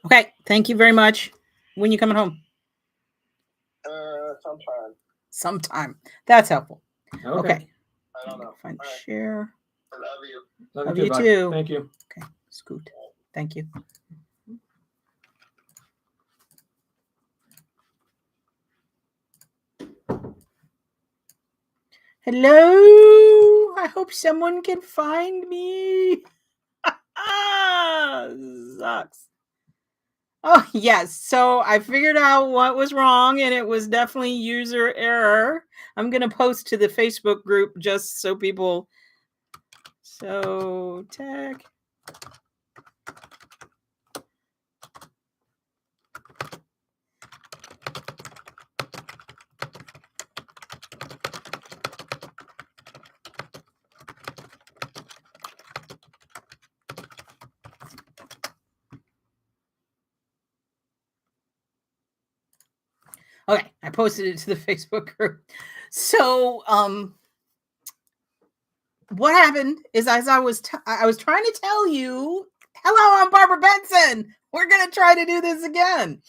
Okay. Thank you very much. When you coming home? Sometime. Sometime. That's helpful. Okay. I don't know. Find All right. share. I love you. Love you too. Thank you. Okay. Scoot. Thank you. Hello. I hope someone can find me. Sucks. Oh, yes. So I figured out what was wrong, and it was definitely user error. I'm going to post to the Facebook group just so people. So, tech. Okay, I posted it to the Facebook group. So, what happened is as I was trying to tell you, hello, I'm Barbara Benson. We're gonna try to do this again.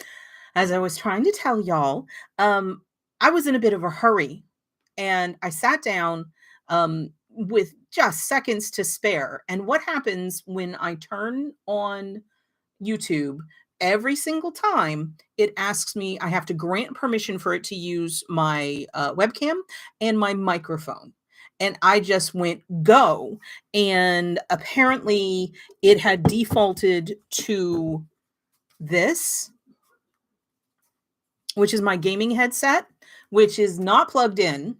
As I was trying to tell y'all, I was in a bit of a hurry, and I sat down with just seconds to spare. And what happens when I turn on YouTube? Every single time it asks me, I have to grant permission for it to use my webcam and my microphone. And I just went go. And apparently it had defaulted to this, which is my gaming headset, which is not plugged in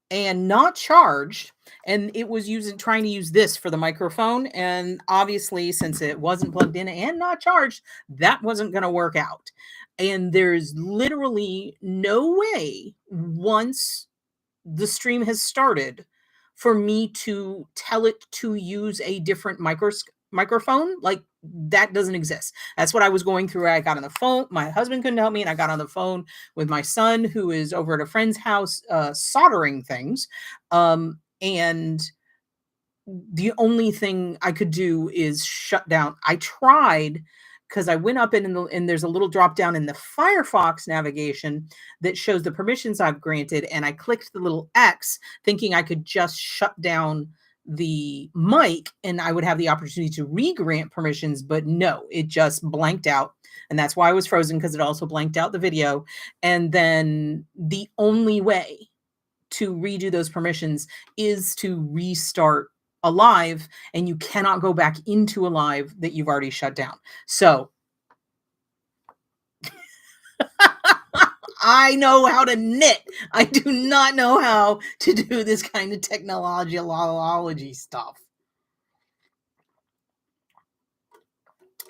and not charged. And it was trying to use this for the microphone. And obviously, since it wasn't plugged in and not charged, that wasn't going to work out. And there's literally no way, once the stream has started, for me to tell it to use a different microphone. Like, that doesn't exist. That's what I was going through. I got on the phone. My husband couldn't help me, and I got on the phone with my son, who is over at a friend's house soldering things. And the only thing I could do is shut down. I tried, because I went up and there's a little drop down in the Firefox navigation that shows the permissions I've granted, and I clicked the little X thinking I could just shut down the mic and I would have the opportunity to re-grant permissions, but no, it just blanked out. And that's why I was frozen, because it also blanked out the video. And then the only way to redo those permissions is to restart a live, and you cannot go back into a live that you've already shut down. So I know how to knit. I do not know how to do this kind of technology stuff.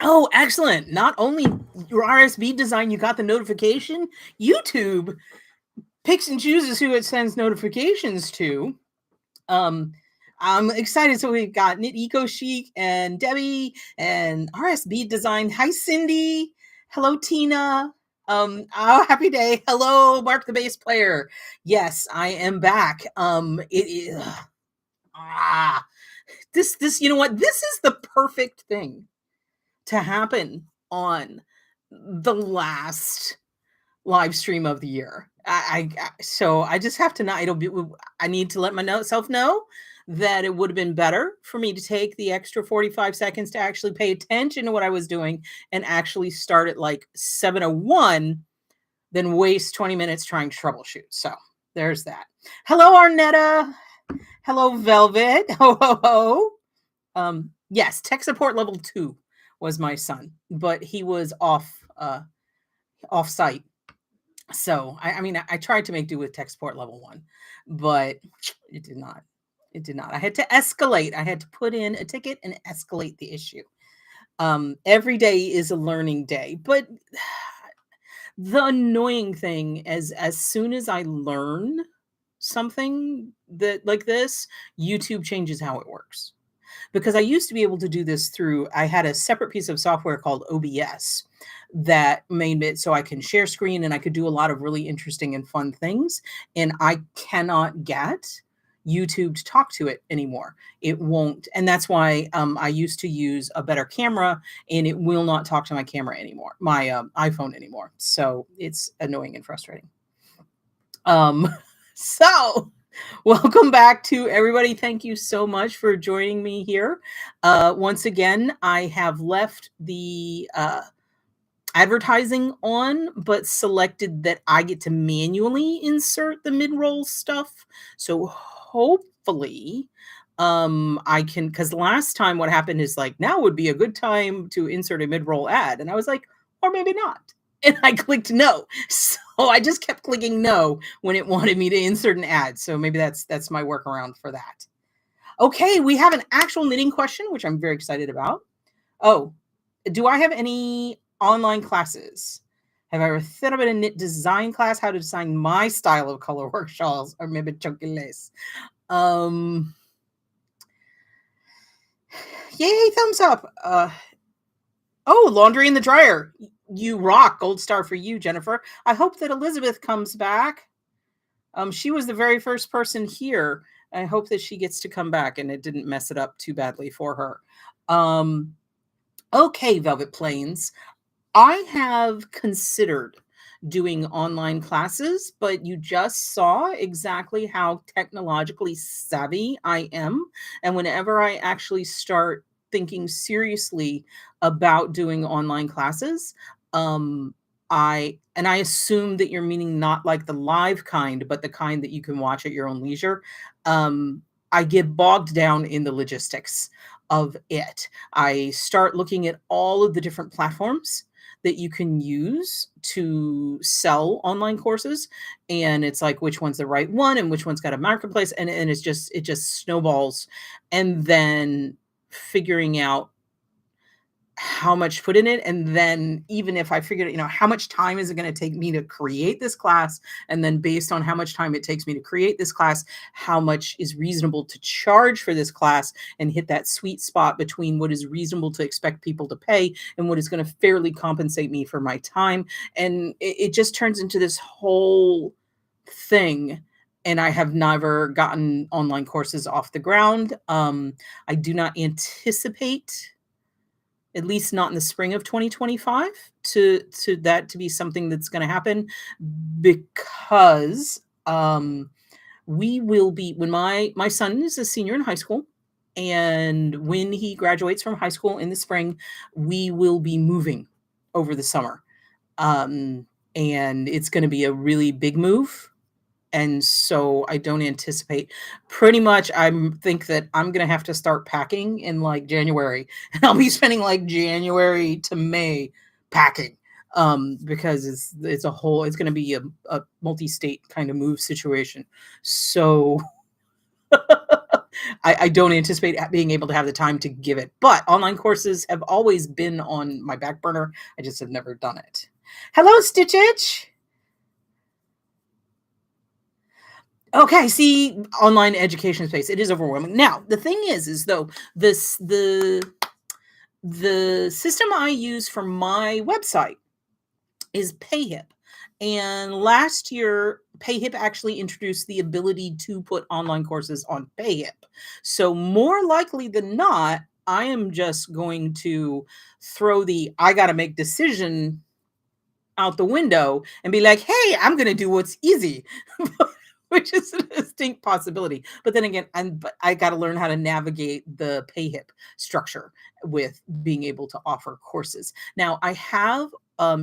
Oh, excellent. Not only your RSB design, you got the notification. YouTube picks and chooses who it sends notifications to. I'm excited. So we've got Knit Eco Chic and Debbie and RSB Design. Hi, Cindy. Hello, Tina. Oh, happy day. Hello, Mark the bass player. Yes, I am back. This, you know what? This is the perfect thing to happen on the last live stream of the year. So I just have to not. I need to let myself know that it would have been better for me to take the extra 45 seconds to actually pay attention to what I was doing and actually start at like 7:01 than waste 20 minutes trying to troubleshoot. So there's that. Hello, Arnetta. Hello, Velvet. Ho, ho, ho. Yes, tech support level 2 was my son, but he was off site. So I mean, I tried to make do with tech support level 1, but it did not. It did not. I had to escalate. I had to put in a ticket and escalate the issue. Every day is a learning day, but the annoying thing is, as soon as I learn something that like this, YouTube changes how it works. Because I used to be able to do this I had a separate piece of software called OBS that made it so I can share screen and I could do a lot of really interesting and fun things. And I cannot get YouTube to talk to it anymore. It won't. And that's why I used to use a better camera, and it will not talk to my camera anymore, my iPhone anymore. So it's annoying and frustrating. So welcome back to everybody. Thank you so much for joining me here. Once again, I have left the advertising on, but selected that I get to manually insert the mid-roll stuff. So hopefully I can, because last time what happened is like, now would be a good time to insert a mid-roll ad. And I was like, or maybe not. And I clicked no. So I just kept clicking no when it wanted me to insert an ad. So maybe that's my workaround for that. Okay, we have an actual knitting question, which I'm very excited about. Oh, do I have any online classes? Have I ever thought about a knit design class? How to design my style of color work shawls or maybe chunky lace? Yay, thumbs up. Oh, laundry in the dryer. You rock. Gold star for you, Jennifer. I hope that Elizabeth comes back. She was the very first person here. I hope that she gets to come back and it didn't mess it up too badly for her. Okay, Velvet Plains. I have considered doing online classes, but you just saw exactly how technologically savvy I am. And whenever I actually start thinking seriously about doing online classes, I assume that you're meaning not like the live kind, but the kind that you can watch at your own leisure. I get bogged down in the logistics of it. I start looking at all of the different platforms that you can use to sell online courses, and it's like which one's the right one and which one's got a marketplace, and it just snowballs. And then figuring out how much to put in it, and then even if I figured, how much time is it going to take me to create this class, and then based on how much time it takes me to create this class, how much is reasonable to charge for this class, and hit that sweet spot between what is reasonable to expect people to pay and what is going to fairly compensate me for my time. And it just turns into this whole thing. And I have never gotten online courses off the ground. I do not anticipate, at least not in the spring of 2025, to that to be something that's going to happen, because we will be, when my son is a senior in high school, and when he graduates from high school in the spring, we will be moving over the summer, and it's going to be a really big move. And so I don't anticipate, pretty much I think that I'm going to have to start packing in like January, and I'll be spending like January to May packing, because it's going to be a multi-state kind of move situation. So I don't anticipate being able to have the time to give it, but online courses have always been on my back burner. I just have never done it. Hello, Stitch Itch. Okay, see, online education space, it is overwhelming. Now, the thing is though, the system I use for my website is PayHip. And last year, PayHip actually introduced the ability to put online courses on PayHip. So more likely than not, I am just going to throw the I got to make decision out the window and be like, hey, I'm going to do what's easy. Which is a distinct possibility. But then again, I got to learn how to navigate the PayHip structure with being able to offer courses. Now, I have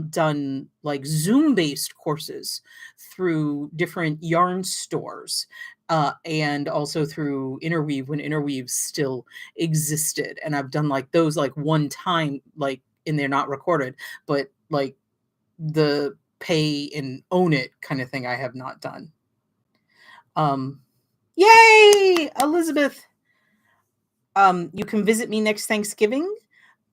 done like Zoom-based courses through different yarn stores, and also through Interweave when Interweave still existed. And I've done like those like one time, like, and they're not recorded, but like the pay and own it kind of thing I have not done. Yay, Elizabeth. You can visit me next Thanksgiving.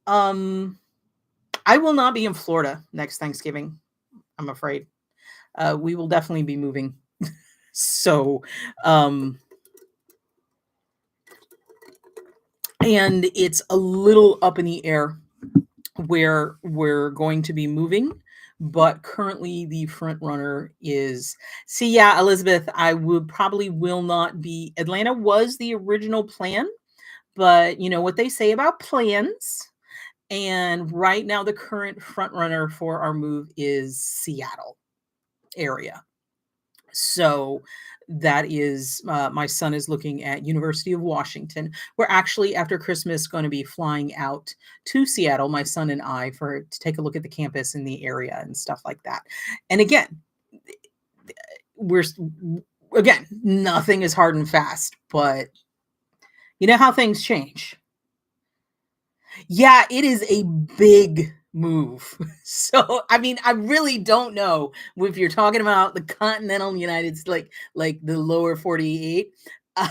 I will not be in Florida next Thanksgiving, I'm afraid. We will definitely be moving. So, and it's a little up in the air where we're going to be moving, but currently the front runner is, see, yeah, Elizabeth, I would probably will not be. Atlanta was the original plan, but you know what they say about plans. And right now, the current front runner for our move is Seattle area. So that is, my son is looking at University of Washington. We're actually after Christmas going to be flying out to Seattle, my son and I, for to take a look at the campus in the area and stuff like that. And again, we're again, nothing is hard and fast, but you know how things change. Yeah, it is a big move. So, I mean, I really don't know if you're talking about the continental United States, like the lower 48. Uh,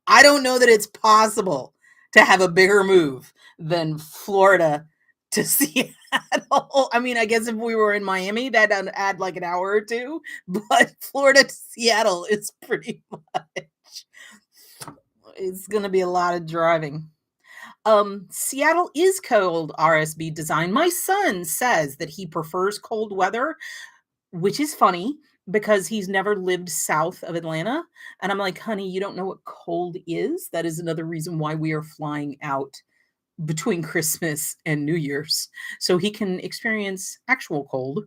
I don't know that it's possible to have a bigger move than Florida to Seattle. I mean, I guess if we were in Miami, that'd add like an hour or two, but Florida to Seattle is pretty much, it's going to be a lot of driving. Seattle is cold RSB design. My son says that he prefers cold weather, which is funny because he's never lived south of Atlanta. And I'm like, honey, you don't know what cold is. That is another reason why we are flying out between Christmas and New Year's so he can experience actual cold,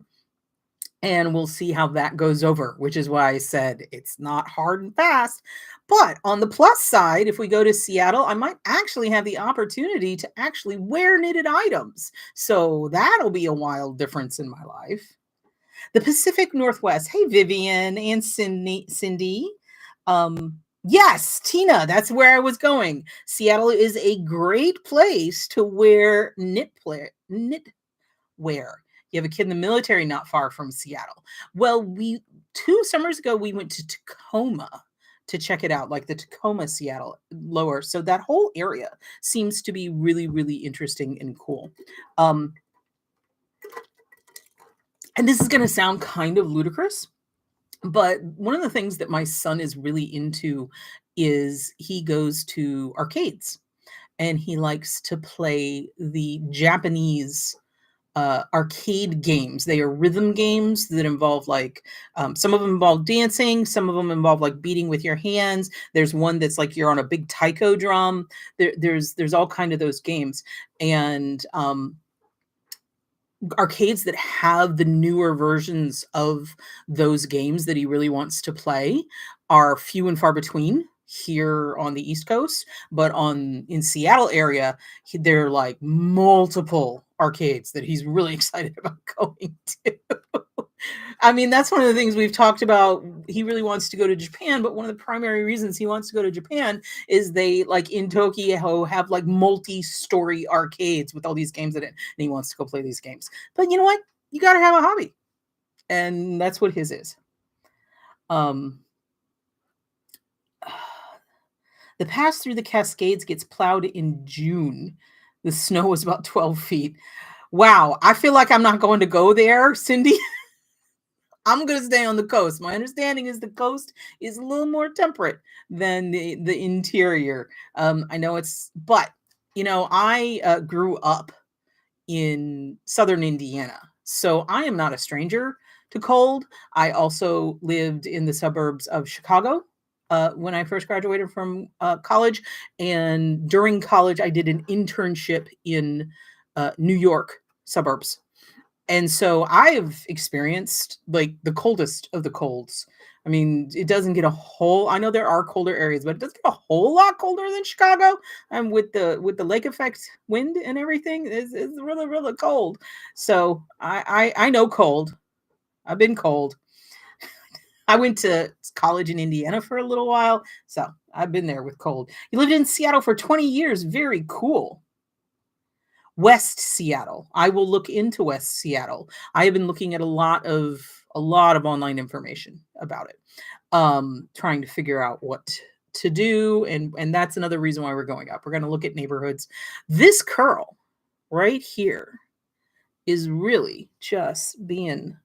and we'll see how that goes over, which is why I said it's not hard and fast. But on the plus side, if we go to Seattle, I might actually have the opportunity to actually wear knitted items. So that'll be a wild difference in my life. The Pacific Northwest. Hey, Vivian and Cindy. Yes, Tina, that's where I was going. Seattle is a great place to wear knit where you have a kid in the military not far from Seattle. Well, we 2 summers ago we went to Tacoma to check it out, like the Tacoma, Seattle, lower. So that whole area seems to be really, really interesting and cool. And this is going to sound kind of ludicrous, but one of the things that my son is really into is he goes to arcades and he likes to play the Japanese arcade games. They are rhythm games that involve like, some of them involve dancing, some of them involve like beating with your hands. There's one that's like you're on a big taiko drum. There's all kind of those games, and arcades that have the newer versions of those games that he really wants to play are few and far between here on the East Coast, but on in Seattle area, there are like multiple arcades that he's really excited about going to. I mean, that's one of the things we've talked about. He really wants to go to Japan, but one of the primary reasons he wants to go to Japan is they like in Tokyo have like multi-story arcades with all these games in it, and he wants to go play these games. But you know what? You got to have a hobby, and that's what his is. Um, the pass through the Cascades gets plowed in June. The snow is about 12 feet. Wow, I feel like I'm not going to go there, Cindy. I'm going to stay on the coast. My understanding is the coast is a little more temperate than the interior. I know it's, but you know, I grew up in southern Indiana, so I am not a stranger to cold. I also lived in the suburbs of Chicago when I first graduated from college, and during college, I did an internship in New York suburbs, and so I've experienced like the coldest of the colds. I mean, it doesn't get a whole, I know there are colder areas, but it doesn't get a whole lot colder than Chicago. And with the lake effect wind and everything, it's really, really cold. So I know cold. I've been cold. I went to college in Indiana for a little while. So I've been there with cold. You lived in Seattle for 20 years. Very cool. West Seattle. I will look into West Seattle. I have been looking at a lot of online information about it, trying to figure out what to do, and that's another reason why we're going up. We're going to look at neighborhoods. This curl right here is really just being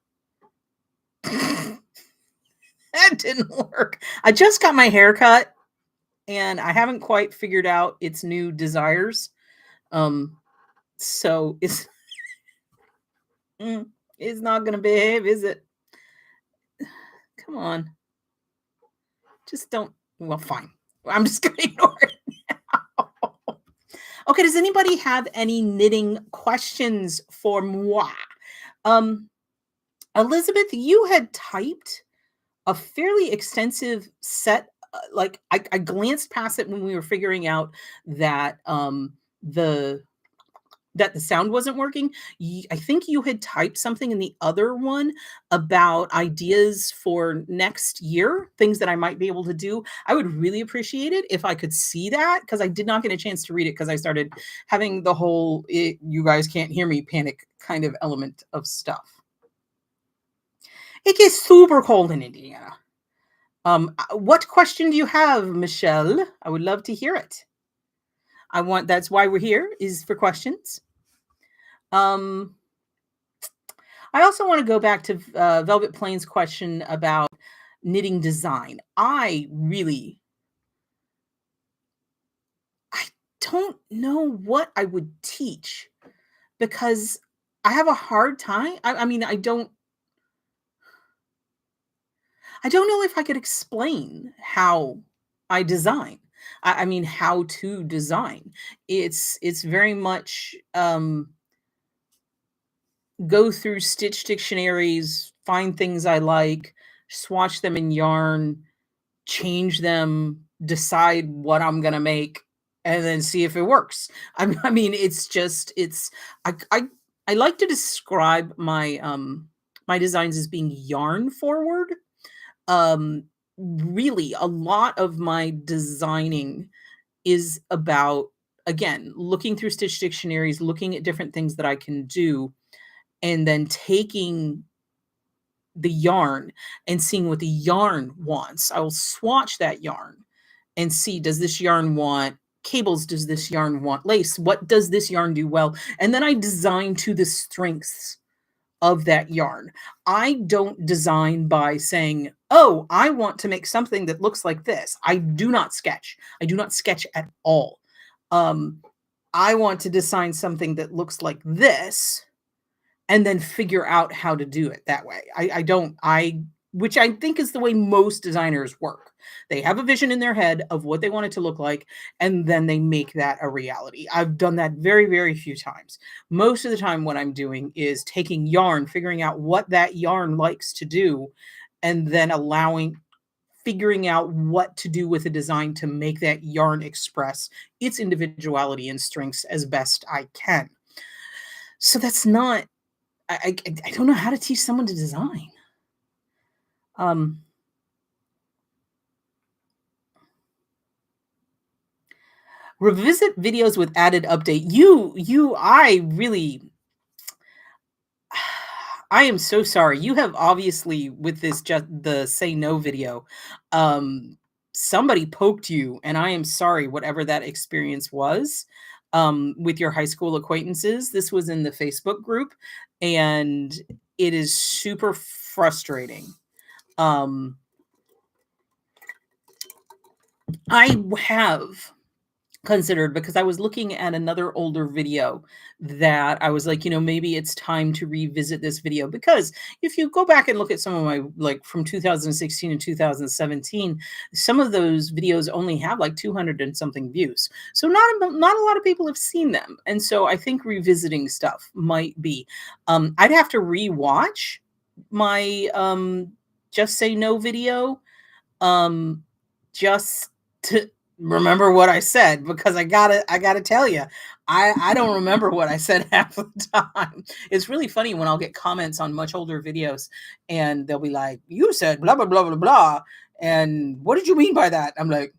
that didn't work. I just got my hair cut and I haven't quite figured out its new desires. So it's It's not gonna behave, is it? Come on. Just don't well, fine. I'm just gonna ignore it. Okay, does anybody have any knitting questions for moi? Um, Elizabeth, you had typed a fairly extensive set, like, I glanced past it when we were figuring out that, the that the sound wasn't working. I think you had typed something in the other one about ideas for next year, things that I might be able to do. I would really appreciate it if I could see that because I did not get a chance to read it because I started having the whole you guys can't hear me panic kind of element of stuff. It gets super cold in Indiana. What question do you have, Michelle? I would love to hear it. That's why we're here is for questions. Um, I also want to go back to Velvet Plains' question about knitting design. I don't know what I would teach because I have a hard time. I mean, I don't know if I could explain how I design. I mean, how to design. It's very much go through stitch dictionaries, find things I like, swatch them in yarn, change them, decide what I'm gonna make, and then see if it works. I mean, it's just it's I like to describe my designs as being yarn forward. Really, a lot of my designing is about again looking through stitch dictionaries, looking at different things that I can do, and then taking the yarn and seeing what the yarn wants. I will swatch that yarn and see, does this yarn want cables? Does this yarn want lace? What does this yarn do well? And then I design to the strengths of that yarn. I don't design by saying, oh, I want to make something that looks like this. I do not sketch. I do not sketch at all. Um, I want to design something that looks like this and then figure out how to do it that way. I don't I which I think is the way most designers work. They have a vision in their head of what they want it to look like, and then they make that a reality. I've done that very, very few times. Most of the time, what I'm doing is taking yarn, figuring out what that yarn likes to do, and then figuring out what to do with a design to make that yarn express its individuality and strengths as best I can. So that's not I don't know how to teach someone to design. Um, Revisit videos with added update. I really, I am so sorry. You have obviously with this just the say no video, um, somebody poked you, and I am sorry. Whatever that experience was, with your high school acquaintances. This was in the Facebook group, and it is super frustrating. Um, I have considered because I was looking at another older video that I was like, maybe it's time to revisit this video because if you go back and look at some of my like from 2016 and 2017, some of those videos only have like 200 and something views. So not a lot of people have seen them. And so I think revisiting stuff might be I'd have to rewatch my just say no video um just to remember what I said because I gotta tell you, I don't remember what I said half the time. It's really funny when I'll get comments on much older videos and they'll be like, "You said blah blah blah blah blah," and what did you mean by that? I'm like,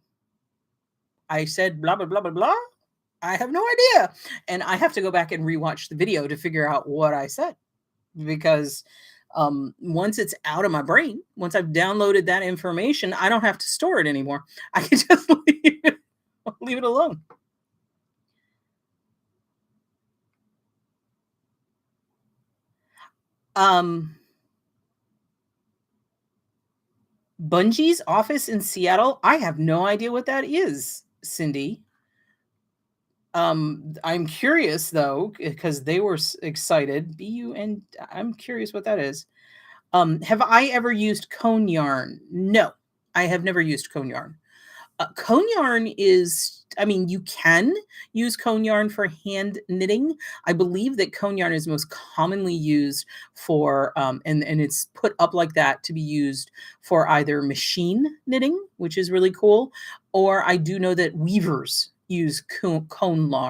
I said blah blah blah blah blah. I have no idea, and I have to go back and rewatch the video to figure out what I said because once it's out of my brain, once I've downloaded that information, I don't have to store it anymore. I can just leave it alone. Um, Bungie's office in Seattle. I have no idea what that is, Cindy. I'm curious though, because they were excited. BUN, I'm curious what that is. Have I ever used cone yarn? No, I have never used cone yarn. Cone yarn is, I mean, you can use cone yarn for hand knitting. I believe that cone yarn is most commonly used for, and it's put up like that to be used for either machine knitting, which is really cool, or I do know that weavers use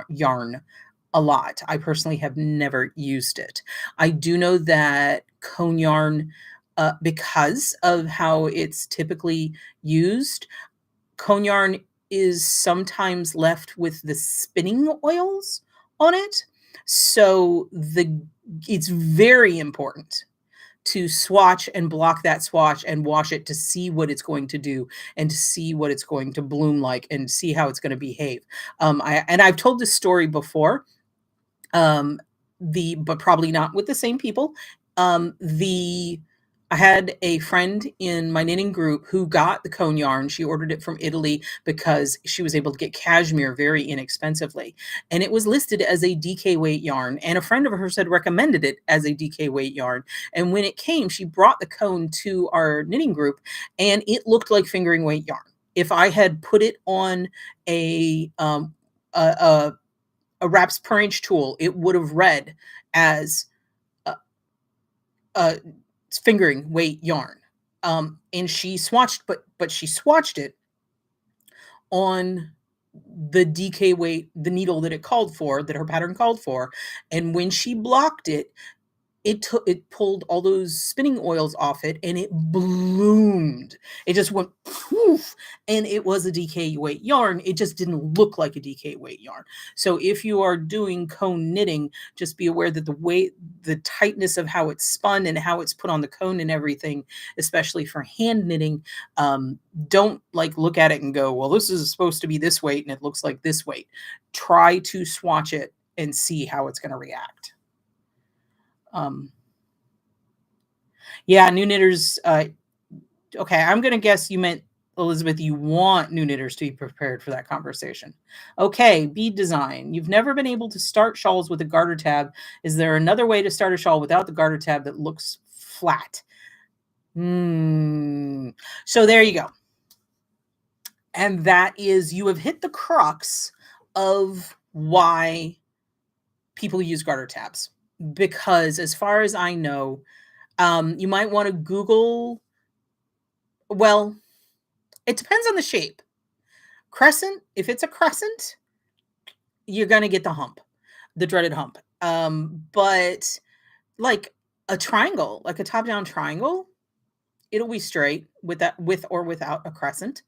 yarn a lot. I personally have never used it. I do know that cone yarn, because of how it's typically used, cone yarn is sometimes left with the spinning oils on it. So it's very important to swatch and block that swatch and wash it to see what it's going to do and to see what it's going to bloom like and see how it's going to behave. I've told this story before, um, but probably not with the same people. The I had a friend in my knitting group who got the cone yarn. She ordered it from Italy because she was able to get cashmere very inexpensively. And it was listed as a DK weight yarn. And a friend of hers had recommended it as a DK weight yarn. And when it came, she brought the cone to our knitting group and it looked like fingering weight yarn. If I had put it on a, a a wraps per inch tool, it would have read as a, a fingering weight yarn. And she swatched, but she swatched it on the DK weight, the needle that it called for, that her pattern called for. And when she blocked it, it pulled all those spinning oils off it and it bloomed. It just went poof, and it was a DK weight yarn. It just didn't look like a DK weight yarn. So if you are doing cone knitting, just be aware that the tightness of how it's spun and how it's put on the cone and everything, especially for hand knitting, don't like look at it and go, well, this is supposed to be this weight and it looks like this weight. Try to swatch it and see how it's going to react. Um, yeah, new knitters. Okay, I'm going to guess you meant, Elizabeth, you want new knitters to be prepared for that conversation. Okay, bead design. You've never been able to start shawls with a garter tab. Is there another way to start a shawl without the garter tab that looks flat? So there you go. And that is, you have hit the crux of why people use garter tabs. Because as far as I know, you might want to Google, well, it depends on the shape. Crescent, if it's a crescent, you're going to get the hump, the dreaded hump. But like a triangle, like a top-down triangle, it'll be straight with or without a crescent.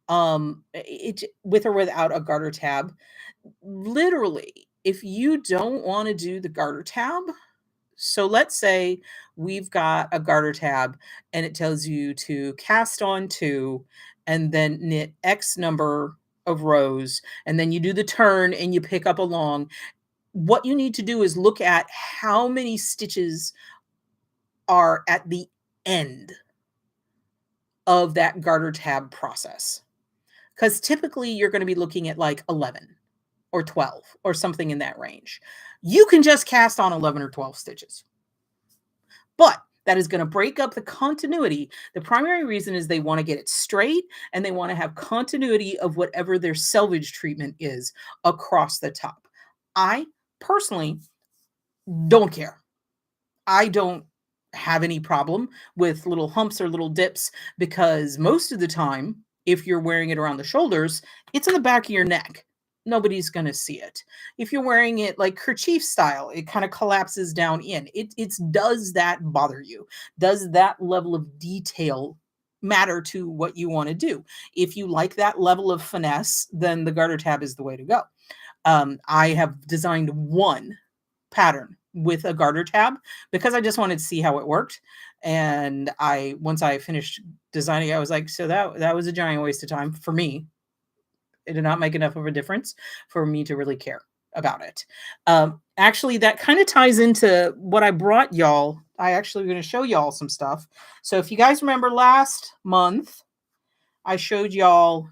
With or without a garter tab. Literally, if you don't want to do the garter tab, so let's say we've got a garter tab and it tells you to cast on 2 and then knit X number of rows, and then you do the turn and you pick up along. What you need to do is look at how many stitches are at the end of that garter tab process. Because typically you're going to be looking at like 11 or 12 or something in that range. You can just cast on 11 or 12 stitches. But that is going to break up the continuity. The primary reason is they want to get it straight and they want to have continuity of whatever their selvage treatment is across the top. I personally don't care. I don't have any problem with little humps or little dips because most of the time, if you're wearing it around the shoulders, it's in the back of your neck. Nobody's going to see it. If you're wearing it like kerchief style, it kind of collapses down in. Does that bother you? Does that level of detail matter to what you want to do? If you like that level of finesse, then the garter tab is the way to go. I have designed one pattern with a garter tab because I just wanted to see how it worked. And once I finished designing, I was like, so that was a giant waste of time for me. It did not make enough of a difference for me to really care about it. Actually, that kind of ties into what I brought y'all. I actually going to show y'all some stuff. So if you guys remember last month, I showed y'all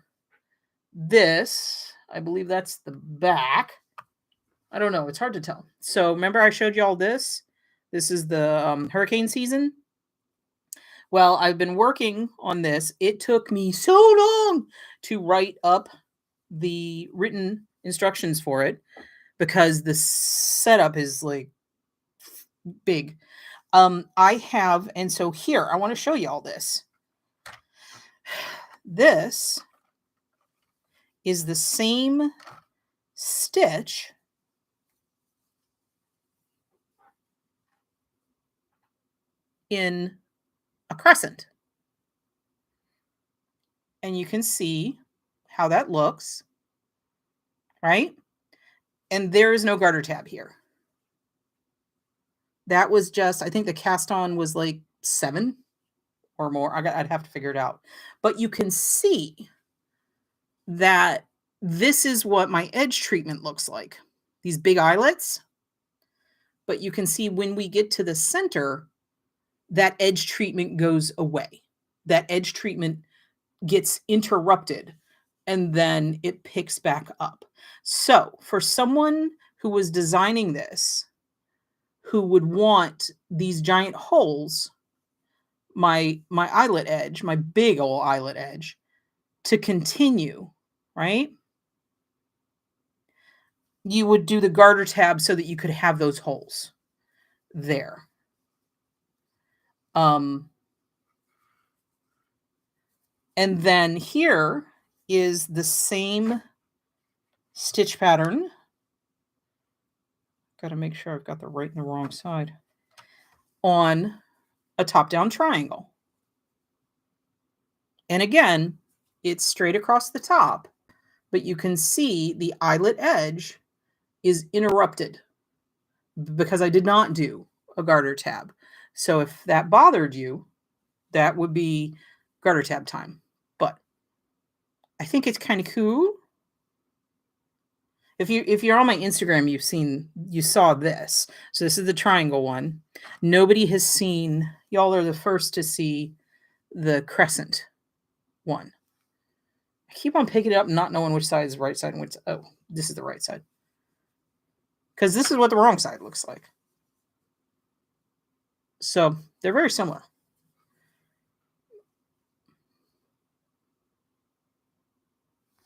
this. I believe that's the back. I don't know. It's hard to tell. So remember I showed you all this? This is the hurricane season. Well, I've been working on this. It took me so long to write up the written instructions for it because the setup is like big. I have, and so here, I want to show you all this. This is the same stitch in a crescent. And you can see how that looks, right? And there is no garter tab here. That was just, I think the cast on was like 7 or more. I'd have to figure it out. But you can see that this is what my edge treatment looks like. These big eyelets. But you can see when we get to the center, that edge treatment goes away. That edge treatment gets interrupted and then it picks back up. So for someone who was designing this, who would want these giant holes, my eyelet edge, my big old eyelet edge, to continue, right? You would do the garter tab so that you could have those holes there. And then here is the same stitch pattern. Got to make sure I've got the right and the wrong side on a top-down triangle. And again, it's straight across the top, but you can see the eyelet edge is interrupted because I did not do a garter tab. So if that bothered you, that would be garter tab time. But I think it's kind of cool. If you're on my Instagram, you saw this. So this is the triangle one. Nobody has seen, y'all are the first to see the crescent one. I keep on picking it up and not knowing which side is the right side and which, oh, this is the right side. Because this is what the wrong side looks like. So they're very similar.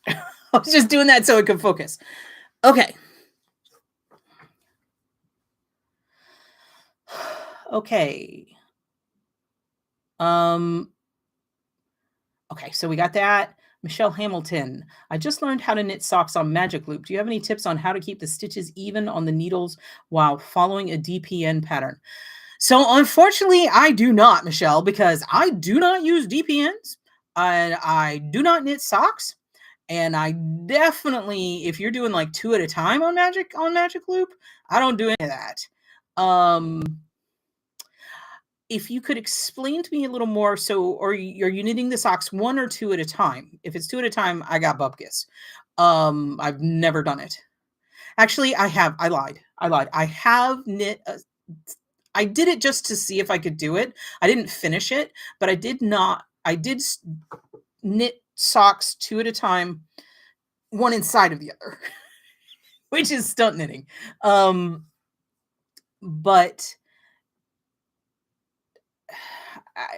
I was just doing that so it could focus. Okay. Okay. Okay, so we got that. Michelle Hamilton. I just learned how to knit socks on Magic Loop. Do you have any tips on how to keep the stitches even on the needles while following a DPN pattern? So unfortunately, I do not, Michelle, because I do not use DPNs. I do not knit socks. And I definitely, if you're doing like 2 at a time on Magic Loop, I don't do any of that. If you could explain to me a little more, so are you knitting the socks 1 or 2 at a time? If it's 2 at a time, I got bupkis. I've never done it. Actually, I lied. I have knit. I did it just to see if I could do it. I didn't finish it, but I did knit socks 2 at a time, one inside of the other, which is stunt knitting. But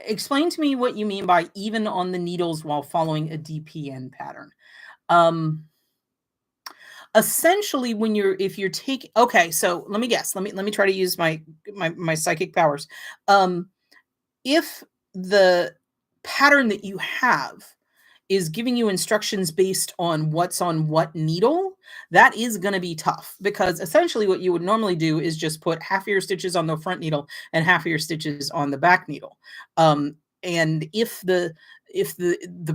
explain to me what you mean by even on the needles while following a DPN pattern. Essentially, if you're taking, okay, so let me guess. Let me try to use my psychic powers. If the pattern that you have is giving you instructions based on what's on what needle, that is going to be tough, because essentially what you would normally do is just put half of your stitches on the front needle and half of your stitches on the back needle. And if the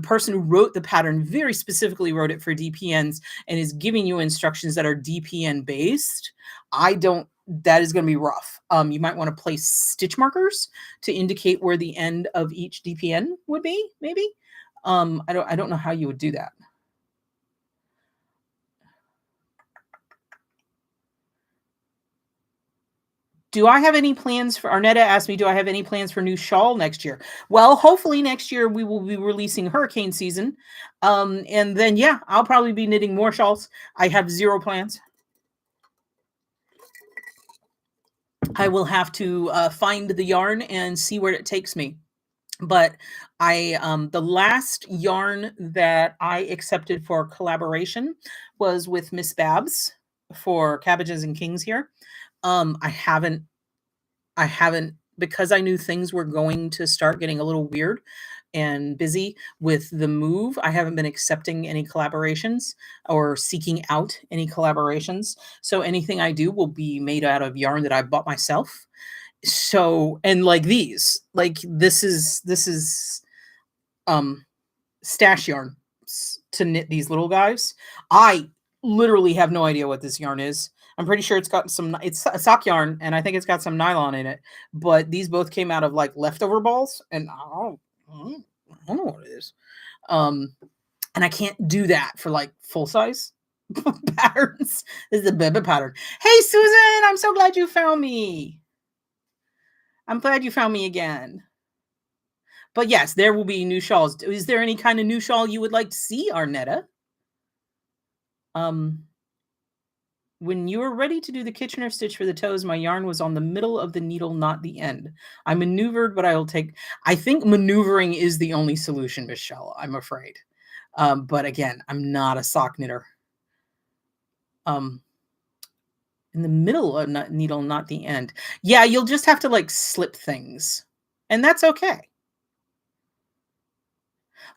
person who wrote the pattern very specifically wrote it for DPNs and is giving you instructions that are DPN based, that is going to be rough. You might want to place stitch markers to indicate where the end of each DPN would be, maybe. I don't know how you would do that. Do I have any plans for, Arnetta asked me, do I have any plans for new shawl next year? Well, hopefully next year we will be releasing hurricane season. And then, yeah, I'll probably be knitting more shawls. I have 0 plans. I will have to find the yarn and see where it takes me. But the last yarn that I accepted for collaboration was with Miss Babs for Cabbages and Kings here. I haven't, because I knew things were going to start getting a little weird and busy with the move. I haven't been accepting any collaborations or seeking out any collaborations. So anything I do will be made out of yarn that I bought myself. So, and like these, like this is um stash yarn to knit these little guys. I literally have no idea what this yarn is. I'm pretty sure it's a sock yarn, and I think it's got some nylon in it. But these both came out of like leftover balls, and I don't know what it is. Um, and I can't do that for like full size patterns. This is a baby pattern. Hey, Susan, I'm so glad you found me. I'm glad you found me again. But yes, there will be new shawls. Is there any kind of new shawl you would like to see, Arnetta? When you were ready to do the Kitchener stitch for the toes, my yarn was on the middle of the needle, not the end. I maneuvered, but I think maneuvering is the only solution, Michelle, I'm afraid. But again, I'm not a sock knitter. In the middle of needle, not the end. Yeah, you'll just have to like slip things, and that's okay.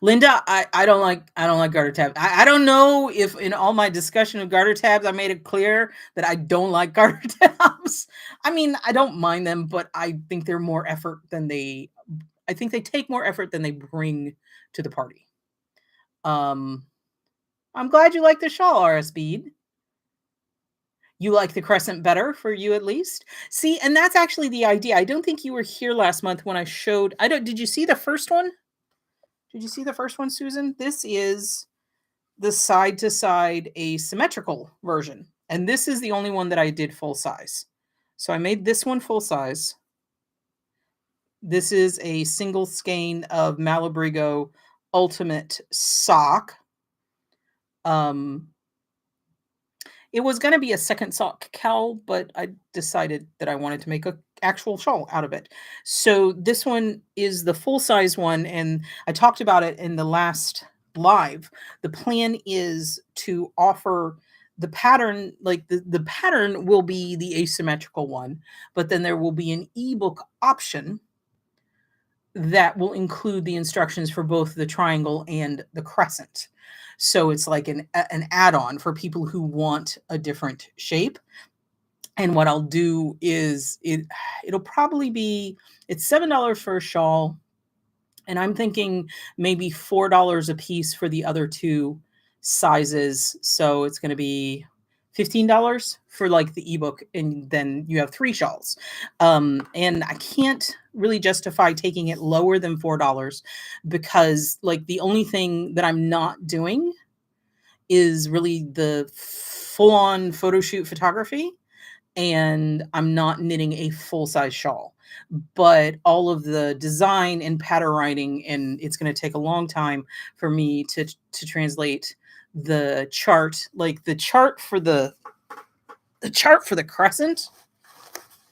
Linda, I don't like garter tabs. I don't know if in all my discussion of garter tabs I made it clear that I don't like garter tabs. I mean, I don't mind them, but I think they're more effort than I think they take more effort than they bring to the party. I'm glad you like the shawl, RS Bead. You like the crescent better, for you at least? See, and that's actually the idea. I don't think you were here last month when I showed. Did you see the first one? Did you see the first one, Susan? This is the side to side asymmetrical version. And this is the only one that I did full size. So I made this one full size. This is a single skein of Malabrigo Ultimate Sock. It was going to be a second sock cowl, but I decided that I wanted to make an actual shawl out of it. So this one is the full size one, and I talked about it in the last live. The plan is to offer the pattern, like the pattern will be the asymmetrical one, but then there will be an ebook option that will include the instructions for both the triangle and the crescent. So it's like an add-on for people who want a different shape. And what I'll do is it'll probably be, it's $7 for a shawl, and I'm thinking maybe $4 a piece for the other two sizes. So it's going to be $15 for like the ebook, and then you have 3 shawls. And I can't really justify taking it lower than $4 because like the only thing that I'm not doing is really the full-on photo shoot photography, and I'm not knitting a full-size shawl. But all of the design and pattern writing, and it's going to take a long time for me to translate the chart, like the chart for the crescent.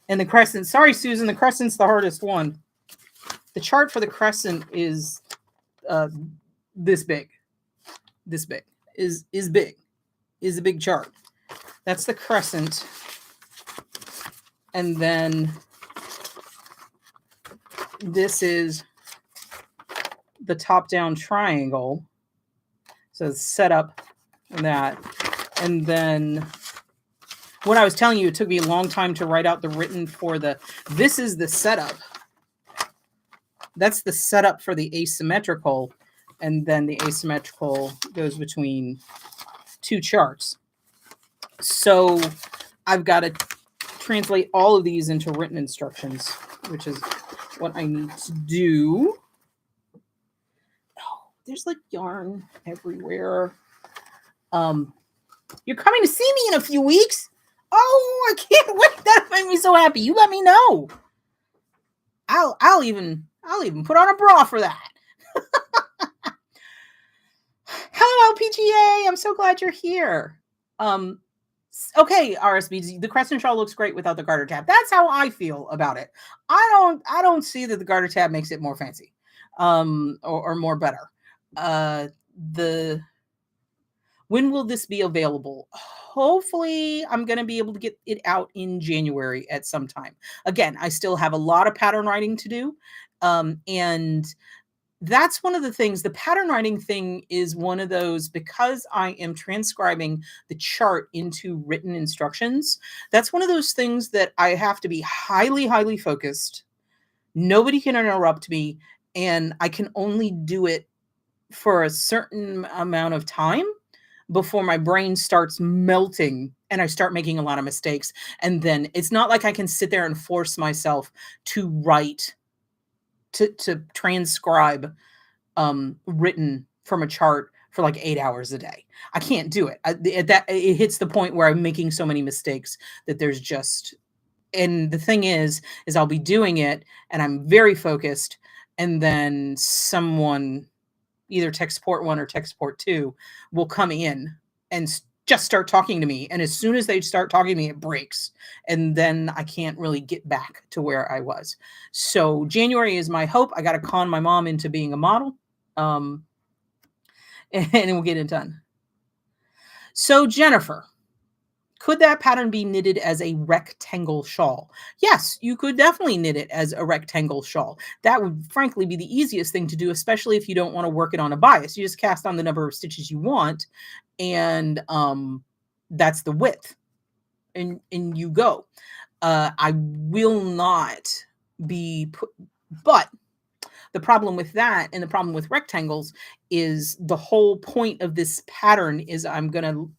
And the crescent, sorry Susan, the crescent's the hardest one. The chart for the crescent is this big. This big is big. Is a big chart. That's the crescent. And then this is the top-down triangle. So it's set up that. And then what I was telling you, it took me a long time to write out the written for this is the setup. That's the setup for the asymmetrical. And then the asymmetrical goes between 2 charts. So I've got to translate all of these into written instructions, which is what I need to do. Oh, there's like yarn everywhere. You're coming to see me in a few weeks. Oh, I can't wait. That made me so happy. You let me know. I'll even put on a bra for that. Hello, LPGA. I'm so glad you're here. Okay, RSB, the crescent shawl looks great without the garter tab. That's how I feel about it. I don't see that the garter tab makes it more fancy, or more better. Uh, the When will this be available? Hopefully, I'm going to be able to get it out in January at some time. Again, I still have a lot of pattern writing to do. And that's one of the things. The pattern writing thing is one of those, because I am transcribing the chart into written instructions. That's one of those things that I have to be highly, highly focused. Nobody can interrupt me, and I can only do it for a certain amount of time before my brain starts melting and I start making a lot of mistakes. And then it's not like I can sit there and force myself to write, to transcribe written from a chart for like 8 hours a day. I can't do it. It hits the point where I'm making so many mistakes that there's just, and the thing is I'll be doing it and I'm very focused, and then someone, either tech support 1 or tech support 2, will come in and just start talking to me, and as soon as they start talking to me, it breaks, and then I can't really get back to where I was. So January is my hope. I got to con my mom into being a model, um, and we'll get it done. So Jennifer, could that pattern be knitted as a rectangle shawl? Yes, you could definitely knit it as a rectangle shawl. That would frankly be the easiest thing to do, especially if you don't want to work it on a bias. You just cast on the number of stitches you want, and that's the width, and you go. I will not be put, but the problem with that, and the problem with rectangles, is the whole point of this pattern is I'm going to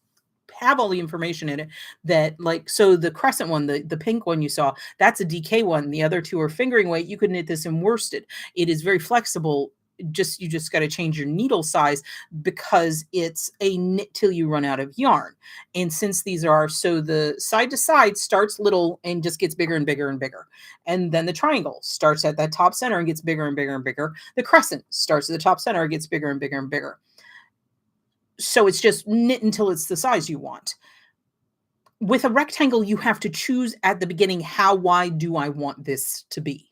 have all the information in it, that, like, so the crescent one, the pink one you saw, that's a DK one. The other two are fingering weight. You could knit this in worsted. It is very flexible. You just got to change your needle size, because it's a knit till you run out of yarn. And since these are, so the side to side starts little and just gets bigger and bigger and bigger. And then the triangle starts at that top center and gets bigger and bigger and bigger. The crescent starts at the top center and gets bigger and bigger and bigger. So it's just knit until it's the size you want. With a rectangle, you have to choose at the beginning, how wide do I want this to be?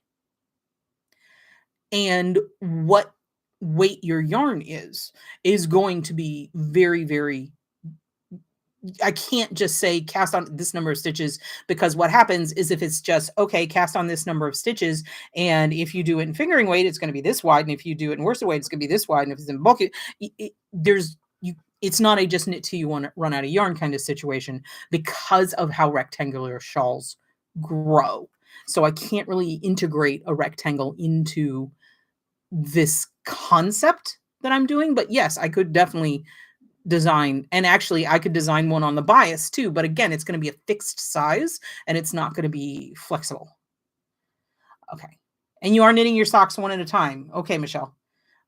And what weight your yarn is going to be very, very, I can't just say cast on this number of stitches, because what happens is, if it's just, okay, cast on this number of stitches, and if you do it in fingering weight, it's going to be this wide, and if you do it in worsted weight, it's going to be this wide, and if it's in bulky, there's, you, it's not a just knit till you want to run out of yarn kind of situation, because of how rectangular shawls grow. So I can't really integrate a rectangle into this concept that I'm doing. But yes, I could definitely design, and actually I could design one on the bias too, but again, it's going to be a fixed size and it's not going to be flexible. Okay. And you are knitting your socks one at a time. Okay, Michelle.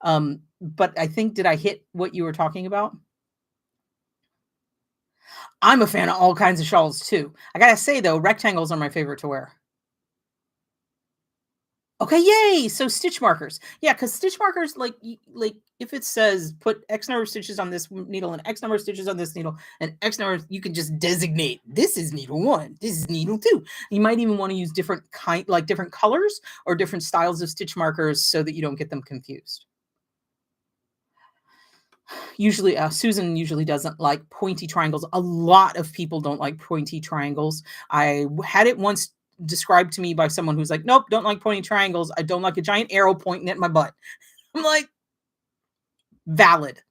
But I think, did I hit what you were talking about? I'm a fan of all kinds of shawls too. I gotta say though, rectangles are my favorite to wear. Okay, yay! So stitch markers. Yeah, because stitch markers, like if it says put X number of stitches on this needle and X number of stitches on this needle and X number, you can just designate, this is needle 1, this is needle 2. You might even want to use different different colors or different styles of stitch markers, so that you don't get them confused. Usually, Susan usually doesn't like pointy triangles. A lot of people don't like pointy triangles. I had it once described to me by someone who's like, nope, don't like pointy triangles. I don't like a giant arrow pointing at my butt. I'm like, valid,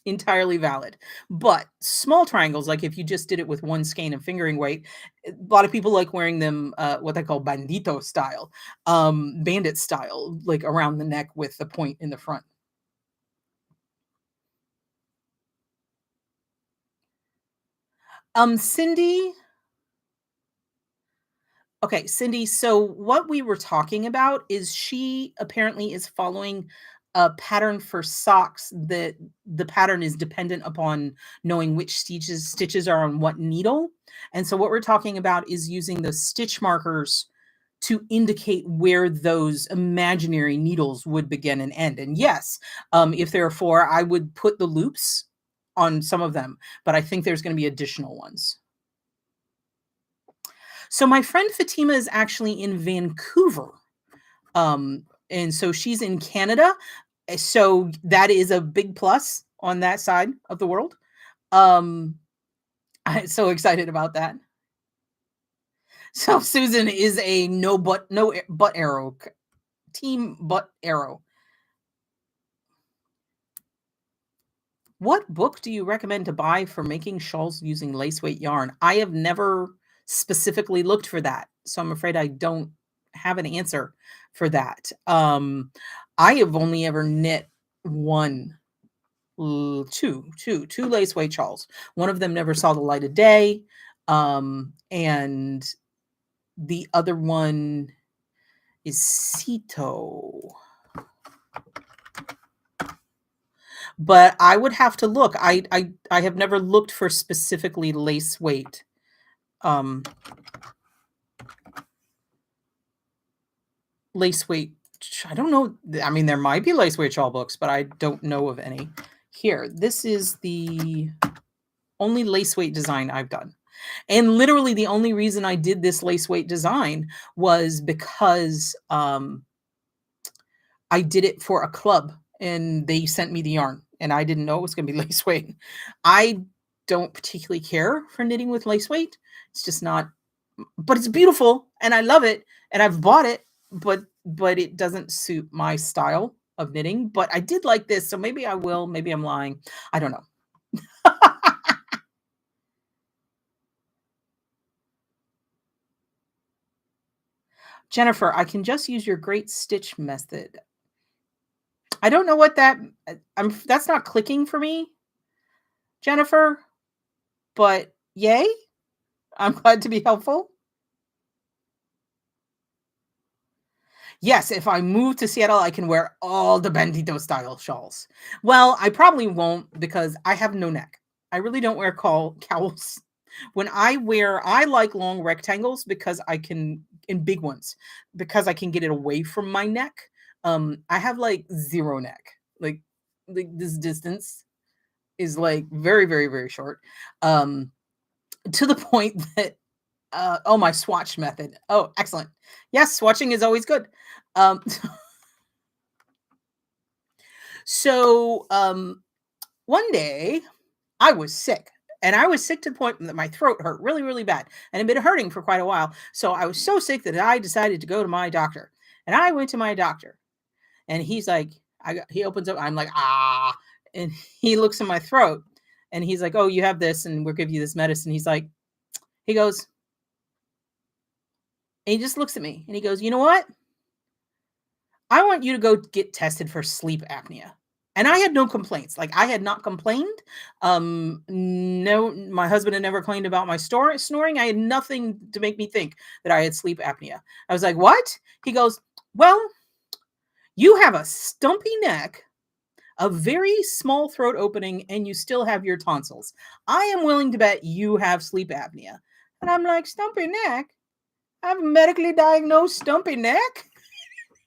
entirely valid. But small triangles, like if you just did it with one skein of fingering weight, a lot of people like wearing them, what they call bandito style, bandit style, like around the neck with the point in the front. Cindy, okay, Cindy, so what we were talking about is, she apparently is following a pattern for socks, that the pattern is dependent upon knowing which stitches are on what needle. And so what we're talking about is using the stitch markers to indicate where those imaginary needles would begin and end. And yes, if there are 4, I would put the loops on some of them, but I think there's going to be additional ones. So my friend Fatima is actually in Vancouver. And so she's in Canada. So that is a big plus on that side of the world. Um, I'm so excited about that. So Susan is a no butt arrow team butt arrow. What book do you recommend to buy for making shawls using lace weight yarn? I have never specifically looked for that, so I'm afraid I don't have an answer for that. I have only ever knit one, two lace weight shawls. One of them never saw the light of day, and the other one is Sito. But I would have to look. I have never looked for specifically lace weight. Um, lace weight. I don't know. I mean, there might be lace weight shawl books, but I don't know of any. Here, this is the only lace weight design I've done. And literally the only reason I did this lace weight design was because I did it for a club and they sent me the yarn and I didn't know it was going to be lace weight. I don't particularly care for knitting with lace weight. It's just not, but it's beautiful and I love it and I've bought it, but it doesn't suit my style of knitting. But I did like this, so maybe I will. Maybe I'm lying. I don't know. Jennifer, I can just use your great stitch method. I don't know what that that's not clicking for me, Jennifer, but yay. I'm glad to be helpful. Yes, if I move to Seattle, I can wear all the bandito style shawls. Well, I probably won't because I have no neck. I really don't wear cowls. When I like long rectangles because I can in big ones because I can get it away from my neck. I have like zero neck. Like this distance is like very, very, very short. Um, to the point that oh, my swatch method. Oh, excellent. Yes, swatching is always good. Um, so one day I was sick. And I was sick to the point that my throat hurt really, really bad. And it had been hurting for quite a while. So I was so sick that I decided to go to my doctor. And I went to my doctor. And he's like, he opens up. I'm like, ah. And he looks in my throat. And he's like, oh, you have this. And we'll give you this medicine. He goes, and he just looks at me. And he goes, you know what? I want you to go get tested for sleep apnea. And I had no complaints. Like I had not complained. No, my husband had never complained about my snoring. I had nothing to make me think that I had sleep apnea. I was like, what? He goes, well, you have a stumpy neck, a very small throat opening, and you still have your tonsils. I am willing to bet you have sleep apnea. And I'm like, stumpy neck? I have a medically diagnosed stumpy neck?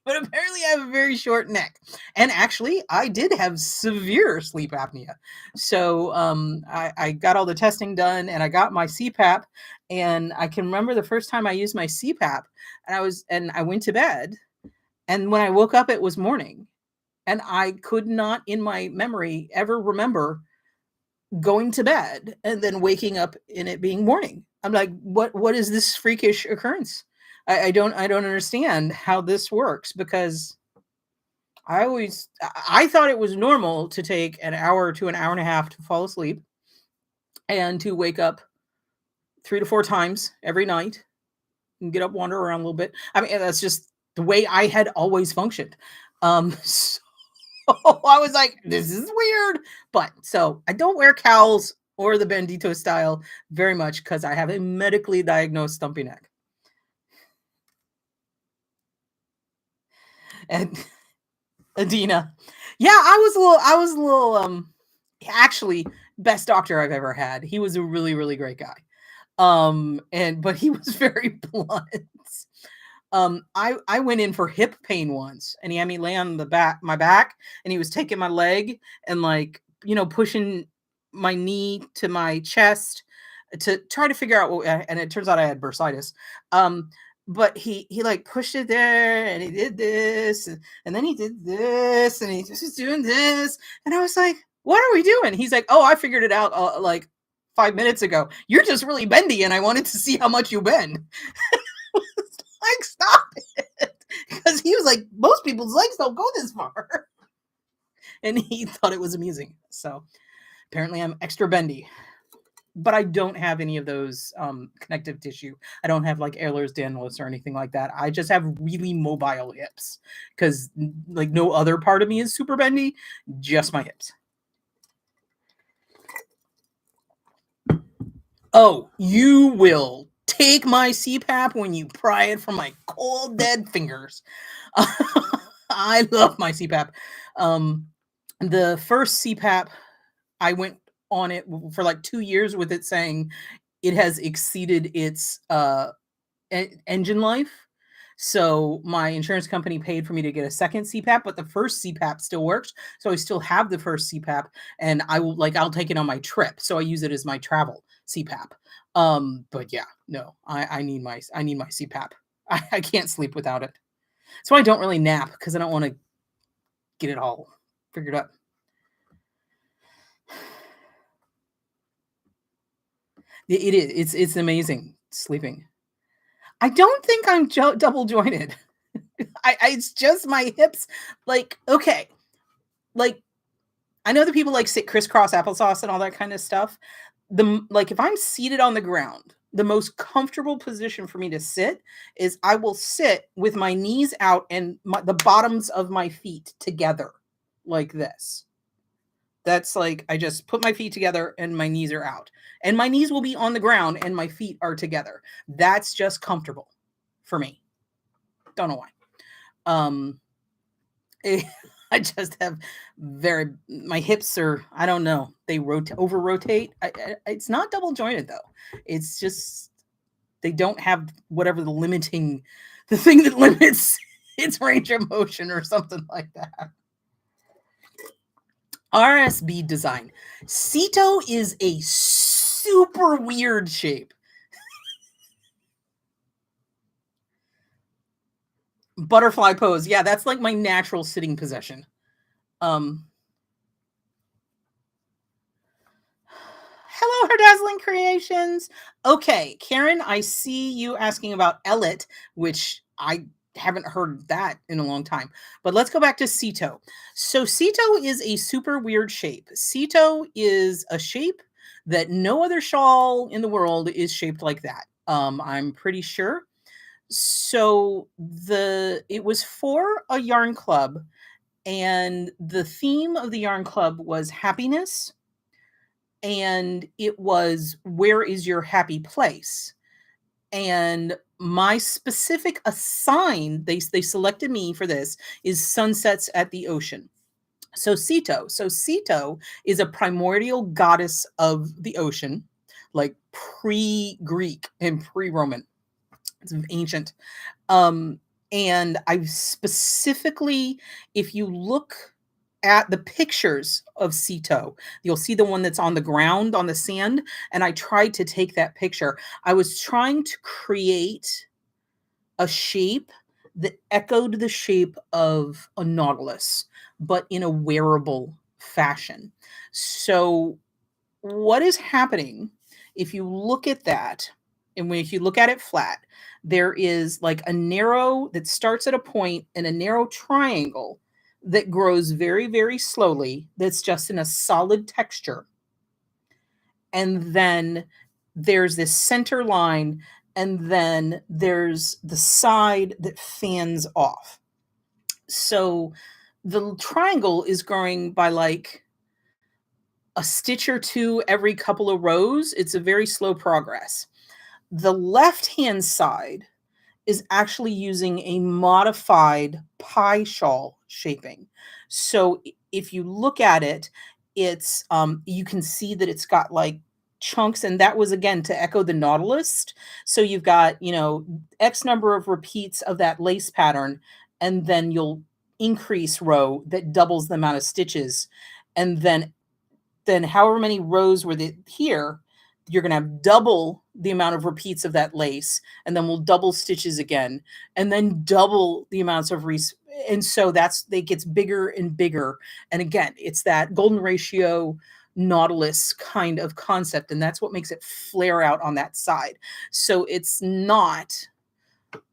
But apparently I have a very short neck. And actually, I did have severe sleep apnea. So I got all the testing done and I got my CPAP. And I can remember the first time I used my CPAP and I went to bed. And when I woke up, it was morning. And I could not in my memory ever remember going to bed and then waking up in it being morning. I'm like, what is this freakish occurrence? I don't understand how this works because I thought it was normal to take an hour to an hour and a half to fall asleep and to wake up 3 to 4 times every night and get up, wander around a little bit. I mean, that's just the way I had always functioned. So I was like, this is weird. But so I don't wear cowls or the bandito style very much because I have a medically diagnosed stumpy neck. And Adina. Yeah, actually best doctor I've ever had. He was a really, really great guy. But he was very blunt. I went in for hip pain once and he had me lay on my back and he was taking my leg and like, pushing my knee to my chest to try to figure out what, and it turns out I had bursitis. Um, but he like pushed it there and he did this and then he did this and he just doing this. And I was like, what are we doing? He's like, oh, I figured it out like 5 minutes ago. You're just really bendy and I wanted to see how much you bend. Like, stop it. Because he was like, most people's legs don't go this far. And he thought it was amusing. So apparently I'm extra bendy. But I don't have any of those connective tissue. I don't have like Ehlers-Danlos or anything like that. I just have really mobile hips because like no other part of me is super bendy, just my hips. Oh, you will take my CPAP when you pry it from my cold dead fingers. I love my CPAP. The first CPAP, I went on it for like 2 years with it saying it has exceeded its engine life. So my insurance company paid for me to get a second CPAP, but the first CPAP still works. So I still have the first CPAP and I'll take it on my trip. So I use it as my travel CPAP. But yeah, no, I need my CPAP. I can't sleep without it. So I don't really nap because I don't want to get it all figured out. It is. It's amazing sleeping. I don't think I'm double jointed. It's just my hips. Like, okay, like I know that people like sit crisscross applesauce and all that kind of stuff. Like if I'm seated on the ground, the most comfortable position for me to sit is I will sit with my knees out and the bottoms of my feet together like this. That's like I just put my feet together and my knees are out. And my knees will be on the ground and my feet are together. That's just comfortable for me. Don't know why. I just have my hips are, I don't know, they over rotate. It's not double jointed though. It's just they don't have whatever the thing that limits its range of motion or something like that. RSB design. Ceto is a super weird shape. Butterfly pose. Yeah, that's like my natural sitting position. Hello, Her Dazzling Creations. Okay, Karen, I see you asking about Ellet, which I haven't heard that in a long time. But let's go back to Ceto. So Ceto is a super weird shape. Ceto is a shape that no other shawl in the world is shaped like that. I'm pretty sure. So it was for a yarn club, and the theme of the yarn club was happiness, and it was where is your happy place? And my specific assign, they selected me for this, is sunsets at the ocean. So Ceto is a primordial goddess of the ocean, like pre-Greek and pre-Roman. It's ancient. And I specifically, if you look at the pictures of Ceto, you'll see the one that's on the ground on the sand. And I tried to take that picture. I was trying to create a shape that echoed the shape of a nautilus, but in a wearable fashion. So what is happening if you look at that, and if you look at it flat, there is like a narrow that starts at a point and a narrow triangle that grows very, very slowly, that's just in a solid texture. And then there's this center line, and then there's the side that fans off. So the triangle is growing by like a stitch or two every couple of rows. It's a very slow progress. The left-hand side is actually using a modified pie shawl shaping. So if you look at it, it's you can see that it's got like chunks, and that was again to echo the nautilus. So you've got, X number of repeats of that lace pattern, and then you'll increase row that doubles the amount of stitches, and then however many rows were here, you're going to have double the amount of repeats of that lace, and then we'll double stitches again, and then double the amounts of and so it gets bigger and bigger. And again, it's that golden ratio nautilus kind of concept, and that's what makes it flare out on that side. So it's not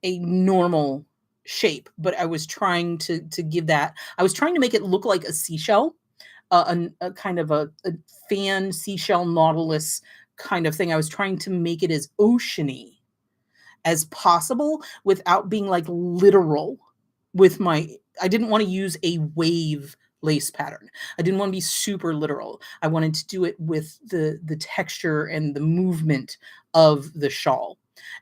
a normal shape, but I was trying to give that. I was trying to make it look like a seashell, a kind of a fan seashell nautilus kind of thing. I was trying to make it as oceany as possible without being like literal with my. I didn't want to use a wave lace pattern. I didn't want to be super literal. I wanted to do it with the texture and the movement of the shawl.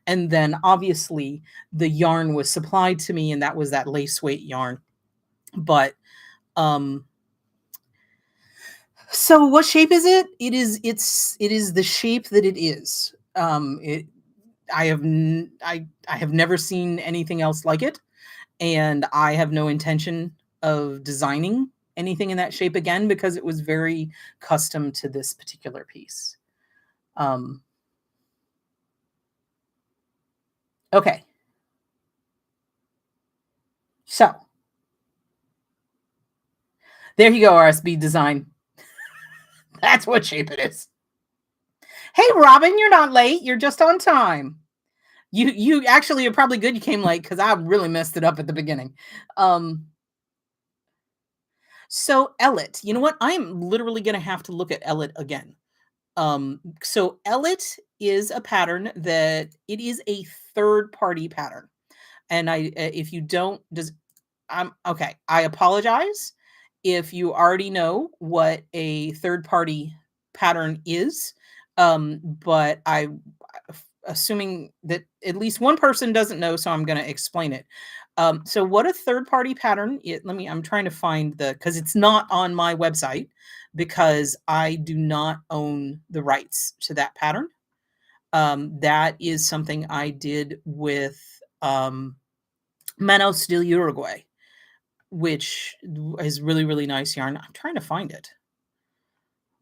And then obviously the yarn was supplied to me, and that was that lace weight yarn. But so what shape is it? It is the shape that it is. I have never seen anything else like it, and I have no intention of designing anything in that shape again because it was very custom to this particular piece. Okay. So there you go, RSB design. That's what shape it is. Hey, Robin, you're not late. You're just on time. You actually are probably good you came late because I really messed it up at the beginning. So Ellet, you know what? I'm literally going to have to look at Ellet again. So Ellet is a pattern that it is a third-party pattern. And if you don't, I'm okay. I apologize if you already know what a third-party pattern is. But assuming that at least one person doesn't know, so I'm going to explain it. So what a third-party pattern is, I'm trying to find because it's not on my website because I do not own the rights to that pattern. That is something I did with Manos del Uruguay, which is really, really nice yarn. I'm trying to find it,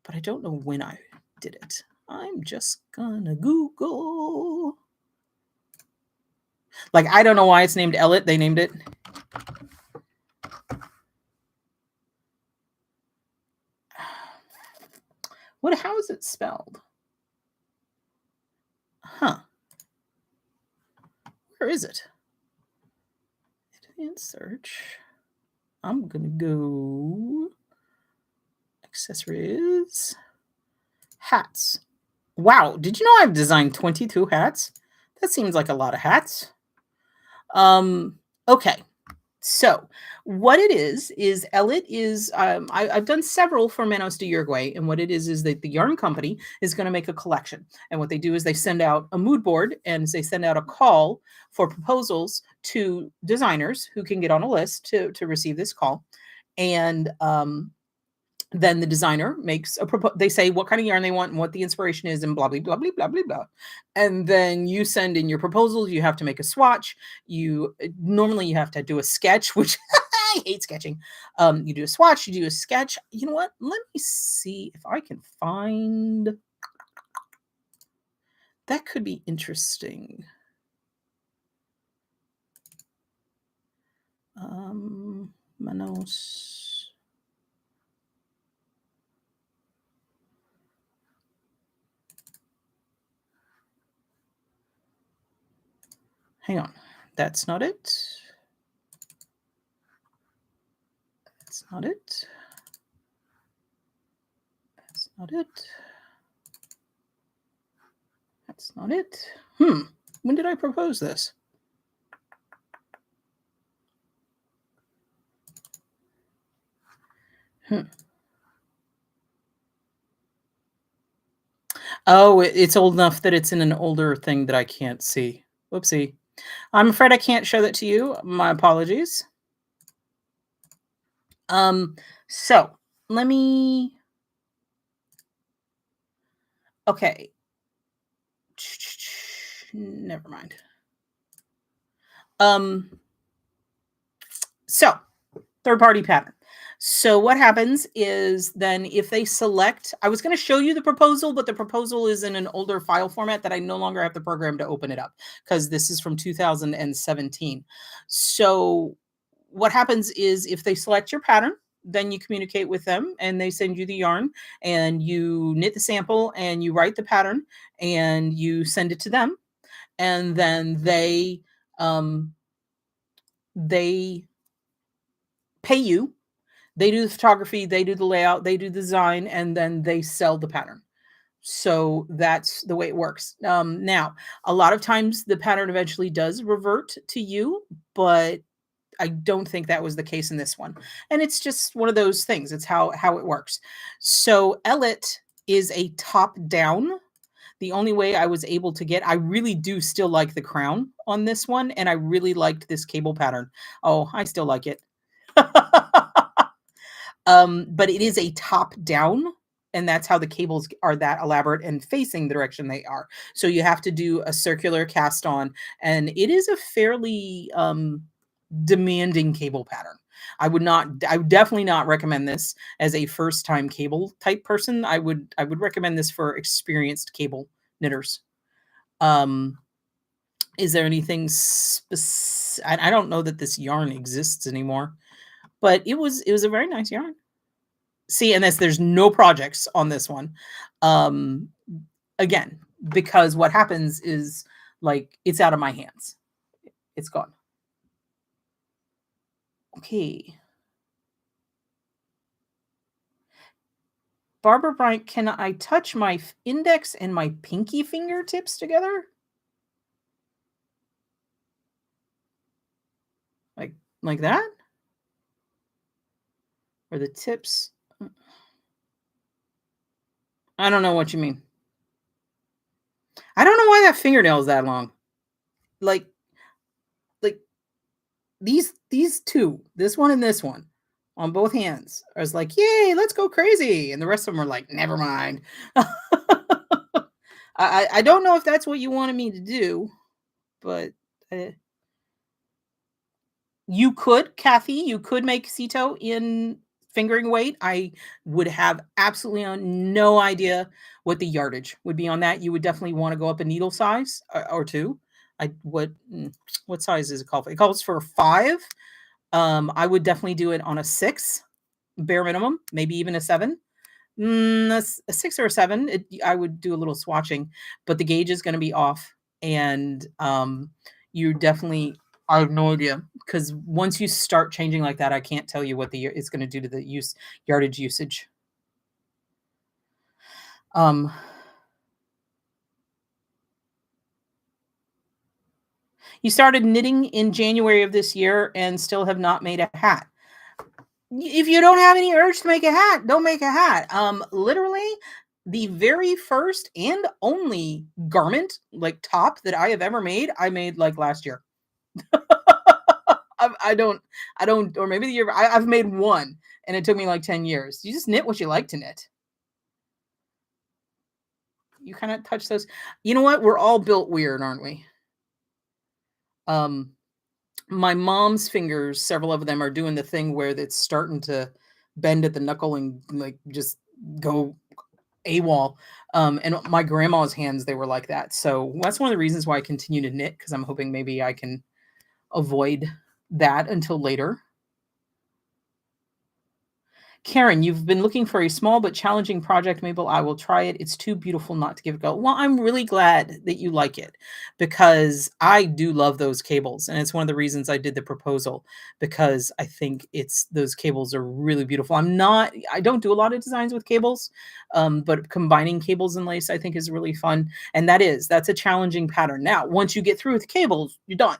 but I don't know when I did it. I'm just gonna Google. Like, I don't know why it's named Ellet. They named it. How is it spelled? Huh. Where is it? Advanced search. I'm gonna go accessories. Hats. Wow, did you know I've designed 22 hats? That seems like a lot of hats. Okay. So what it is Ellet is, I've done several for Manos de Uruguay, and what it is that the yarn company is going to make a collection. And what they do is they send out a mood board and they send out a call for proposals to designers who can get on a list to receive this call. And then the designer makes a they say what kind of yarn they want and what the inspiration is and blah, blah, blah, blah, blah, blah, blah. And then you send in your proposals. You have to make a swatch. Normally you have to do a sketch, which I hate sketching. You do a swatch, you do a sketch. You know what? Let me see if I can find. That could be interesting. Manos. Hang on. That's not it. That's not it. That's not it. That's not it. When did I propose this? Oh, it's old enough that it's in an older thing that I can't see. Whoopsie. I'm afraid I can't show that to you. My apologies. So let me. Okay. Never mind. So third-party pattern. So what happens is then if they select I was gonna show you the proposal, but the proposal is in an older file format that I no longer have the program to open it up because this is from 2017. So what happens is if they select your pattern, then you communicate with them and they send you the yarn and you knit the sample and you write the pattern and you send it to them. And then they pay you. They do the photography, they do the layout, they do the design, and then they sell the pattern. So that's the way it works. Now, a lot of times the pattern eventually does revert to you, but I don't think that was the case in this one. And it's just one of those things. It's how it works. So Ellet is a top down. The only way I was able to get I really do still like the crown on this one, and I really liked this cable pattern. Oh, I still like it. But it is a top down, and that's how the cables are that elaborate and facing the direction they are. So you have to do a circular cast on, and it is a fairly demanding cable pattern. I would definitely not recommend this as a first time cable type person. I would recommend this for experienced cable knitters. Um, is there anything I don't know that this yarn exists anymore, but it was a very nice yarn. See, and there's no projects on this one. Um, again, because what happens is like it's out of my hands. It's gone. Okay. Barbara Bryant, can I touch my index and my pinky fingertips together? Like like that? Or the tips? I don't know what you mean. I don't know why that fingernail is that long. Like like these two, this one and this one, on both hands. I was like, "Yay, let's go crazy!" And the rest of them are like, "Never mind." I don't know if that's what you wanted me to do, but uh, you could, Kathy, you could make Sito in fingering weight. I would have absolutely no idea what the yardage would be on that. You would definitely want to go up a needle size or two. What size is it called? It calls for 5. I would definitely do it on a 6, bare minimum, maybe even a 7. A 6 or a 7, I would do a little swatching, but the gauge is going to be off, and you definitely I have no idea because once you start changing like that, I can't tell you what it's going to do to the yardage usage. Um, you started knitting in January of this year and still have not made a hat. If you don't have any urge to make a hat, don't make a hat. Literally, the very first and only garment, like top that I have ever made, I made like last year. I don't, or maybe the year I've made one, and it took me like 10 years. You just knit what you like to knit. You kind of touch those. You know what? We're all built weird, aren't we? Um, my mom's fingers, several of them are doing the thing where it's starting to bend at the knuckle and like just go AWOL. And my grandma's hands, they were like that. So that's one of the reasons why I continue to knit because I'm hoping maybe I can avoid that until later. Karen, you've been looking for a small but challenging project, Mabel. I will try it. It's too beautiful not to give it a go. Well, I'm really glad that you like it because I do love those cables. And it's one of the reasons I did the proposal because I think those cables are really beautiful. I don't do a lot of designs with cables, but combining cables and lace I think is really fun. And that's a challenging pattern. Now, once you get through with cables, you're done.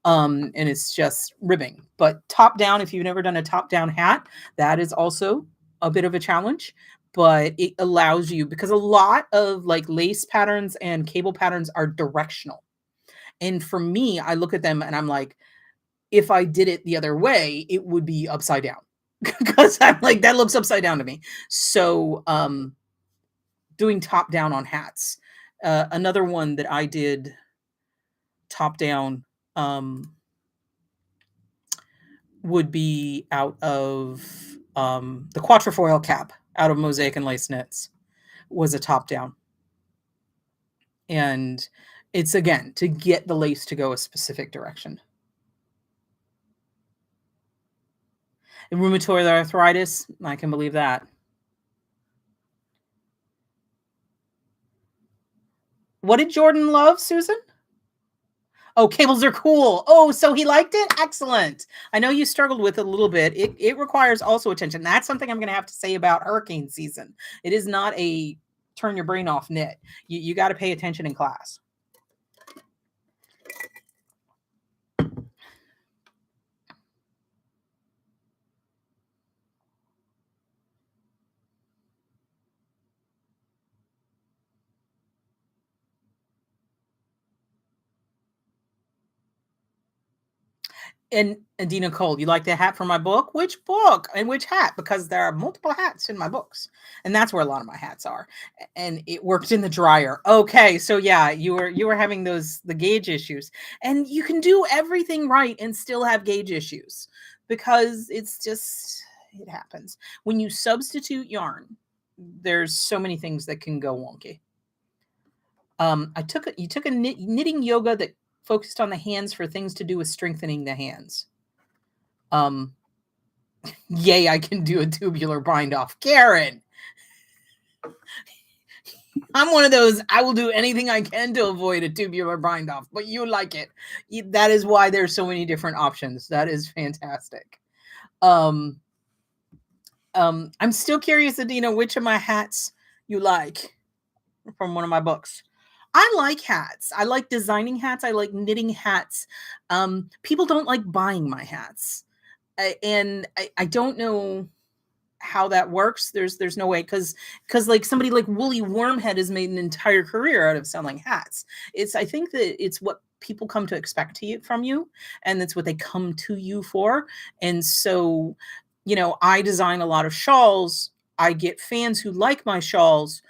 And it's just ribbing. But top down, if you've never done a top down hat, that is also a bit of a challenge, but it allows you because a lot of like lace patterns and cable patterns are directional. And for me, I look at them and I'm like, if I did it the other way, it would be upside down because I'm like, that looks upside down to me. So, doing top down on hats. Another one that I did top down, would be out of The quatrefoil cap out of Mosaic and Lace Knits was a top down. And it's, again, to get the lace to go a specific direction. And rheumatoid arthritis, I can believe that. What did Jordan love, Susan? Oh, cables are cool. Oh, so he liked it? Excellent. I know you struggled with it a little bit. It requires also attention. That's something I'm going to have to say about hurricane season. It is not a turn your brain off knit. You got to pay attention in class. And Dina Cole, you like the hat from my book? Which book and which hat? Because there are multiple hats in my books, and that's where a lot of my hats are. And it worked in the dryer. Okay, so yeah, you were having the gauge issues, and you can do everything right and still have gauge issues because it's just, it happens when you substitute yarn. There's so many things that can go wonky. You took a knitting yoga that focused on the hands for things to do with strengthening the hands. Yay, I can do a tubular bind off. Karen, I'm one of those, I will do anything I can to avoid a tubular bind off, but you like it. That is why there's so many different options. That is fantastic. I'm still curious, Adina, which of my hats you like from one of my books. I like hats. I like designing hats. I like knitting hats. People don't like buying my hats. And I don't know how that works. There's no way, because like somebody like Woolly Wormhead has made an entire career out of selling hats. I think that it's what people come to expect from you, and that's what they come to you for. And so, I design a lot of shawls. I get fans who like my shawls,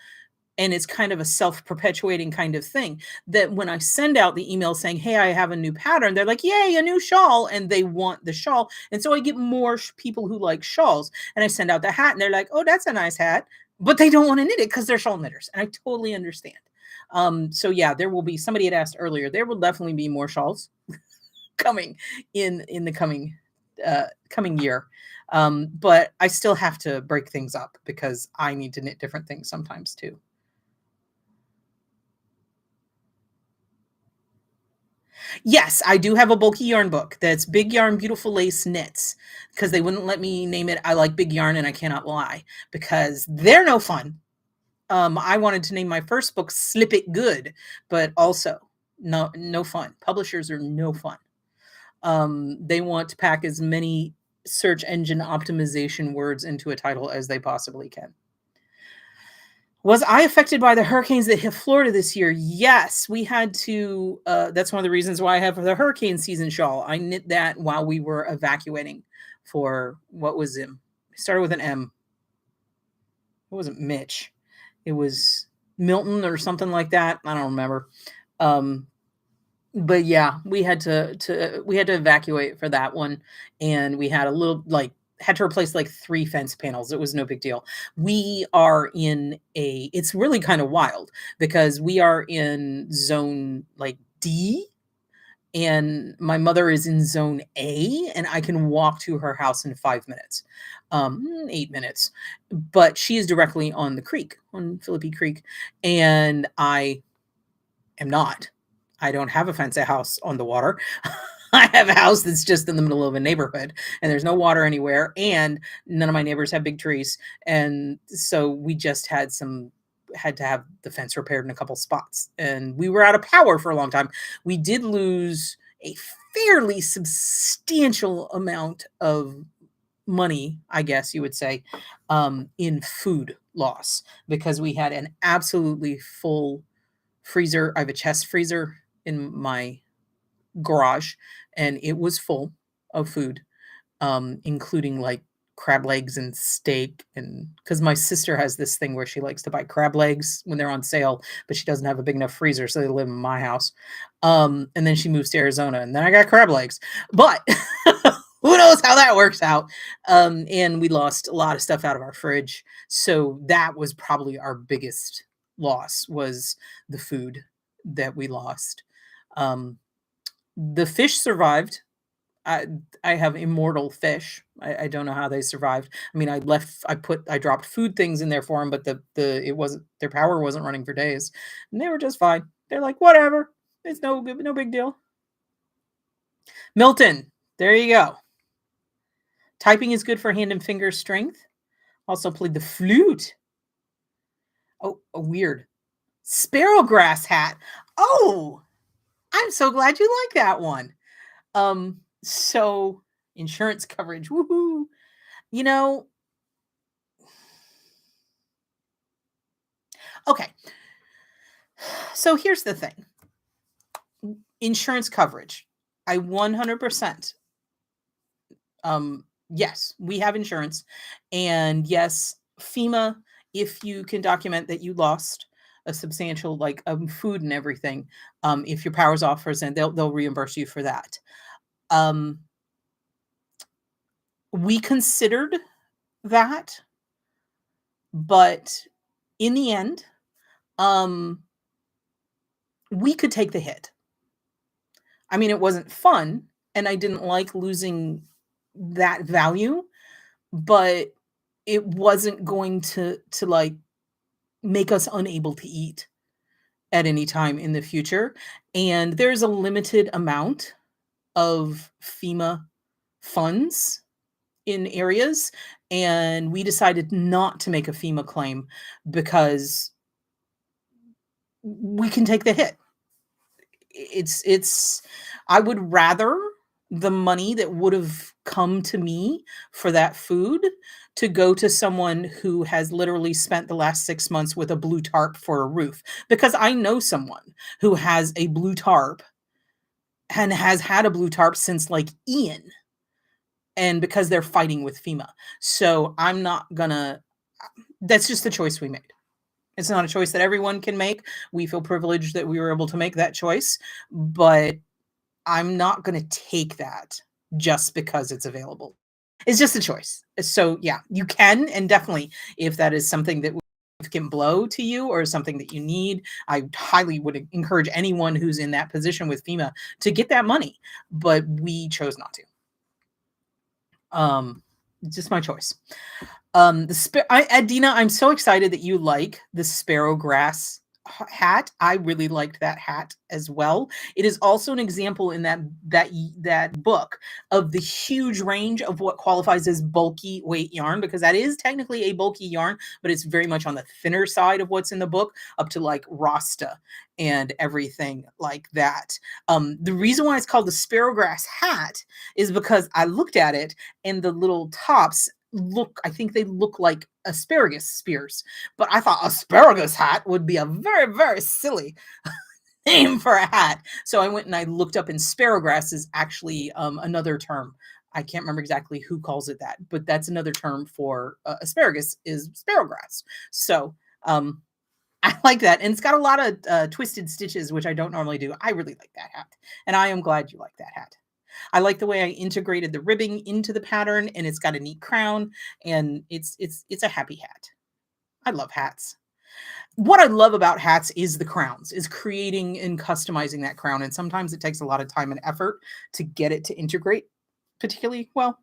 and it's kind of a self-perpetuating kind of thing, that when I send out the email saying, hey, I have a new pattern, they're like, yay, a new shawl. And they want the shawl. And so I get more people who like shawls, and I send out the hat and they're like, oh, that's a nice hat. But they don't want to knit it because they're shawl knitters. And I totally understand. So yeah, there will be, somebody had asked earlier, there will definitely be more shawls coming in the coming year. But I still have to break things up because I need to knit different things sometimes too. Yes, I do have a bulky yarn book that's Big Yarn Beautiful Lace Knits, because they wouldn't let me name it I Like Big Yarn and I Cannot Lie, because they're no fun. I wanted to name my first book Slip It Good, but also no fun. Publishers are no fun. They want to pack as many search engine optimization words into a title as they possibly can. Was I affected by the hurricanes that hit Florida this year? Yes, we had to. That's one of the reasons why I have the hurricane season shawl. I knit that while we were evacuating for, what was it? It started with an M. It wasn't Mitch. It was Milton or something like that. I don't remember. But yeah, we had to evacuate for that one, and we had a little, had to replace like 3 fence panels. It was no big deal. We are in it's really kind of wild because we are in zone like D, and my mother is in zone A, and I can walk to her house in 5 minutes, 8 minutes, but she is directly on the creek, on Philippi Creek, and I am not. I don't have a fence house on the water. I have a house that's just in the middle of a neighborhood, and there's no water anywhere, and none of my neighbors have big trees. And so we just had to have the fence repaired in a couple spots, and we were out of power for a long time. We did lose a fairly substantial amount of money, I guess you would say, in food loss, because we had an absolutely full freezer. I have a chest freezer in my garage, and it was full of food, including like crab legs and steak. And because my sister has this thing where she likes to buy crab legs when they're on sale, but she doesn't have a big enough freezer, so they live in my house. And then she moves to Arizona, and then I got crab legs. But Who knows how that works out? And we lost a lot of stuff out of our fridge. So that was probably our biggest loss, was the food that we lost. Um, the fish survived. I I have immortal fish. I don't know how they survived. I mean, I dropped food things in there for them, but it wasn't, their power wasn't running for days, and they were just fine. They're like, whatever, it's no big deal. Milton, there you go. Typing is good for hand and finger strength. Also played the flute. Oh, a weird sparrowgrass hat. Oh, I'm so glad you like that one. So insurance coverage. Woohoo. You know, okay. So here's the thing. Insurance coverage. I 100%, yes, we have insurance, and yes, FEMA, if you can document that you lost a substantial, like, food and everything, if your power's off for example, they'll reimburse you for that. Um, we considered that, but in the end, um, we could take the hit. I mean, it wasn't fun, and I didn't like losing that value, but it wasn't going to, like, make us unable to eat at any time in the future, and there's a limited amount of FEMA funds in areas, and we decided not to make a FEMA claim because we can take the hit. It's I would rather the money that would have come to me for that food to go to someone who has literally spent the last 6 months with a blue tarp for a roof, because I know someone who has a blue tarp and has had a blue tarp since, like, Ian, and because they're fighting with FEMA. So I'm not gonna that's just the choice we made. It's not a choice that everyone can make. We feel privileged that we were able to make that choice, but I'm not gonna take that just because it's available. It's just a choice. So, yeah, you can, and definitely, if that is something that would significant blow to you or something that you need, I highly would encourage anyone who's in that position with FEMA to get that money, but we chose not to. Just my choice. Adina, I'm so excited that you like the sparrowgrass hat. I really liked that hat as well. It is also an example in that book of the huge range of what qualifies as bulky weight yarn, because that is technically a bulky yarn, but it's very much on the thinner side of what's in the book, up to like Rasta and everything like that. The reason why it's called the sparrowgrass hat is because I looked at it, and the little tops I think they look like asparagus spears, but I thought asparagus hat would be a very, very silly name for a hat. So I went and I looked up, and sparrowgrass is actually another term. I can't remember exactly who calls it that, but that's another term for asparagus is sparrowgrass. So I like that. And it's got a lot of twisted stitches, which I don't normally do. I really like that hat. And I am glad you like that hat. I like the way I integrated the ribbing into the pattern, and it's got a neat crown, and it's a happy hat. I love hats. What I love about hats is the crowns, is creating and customizing that crown, and sometimes it takes a lot of time and effort to get it to integrate particularly well.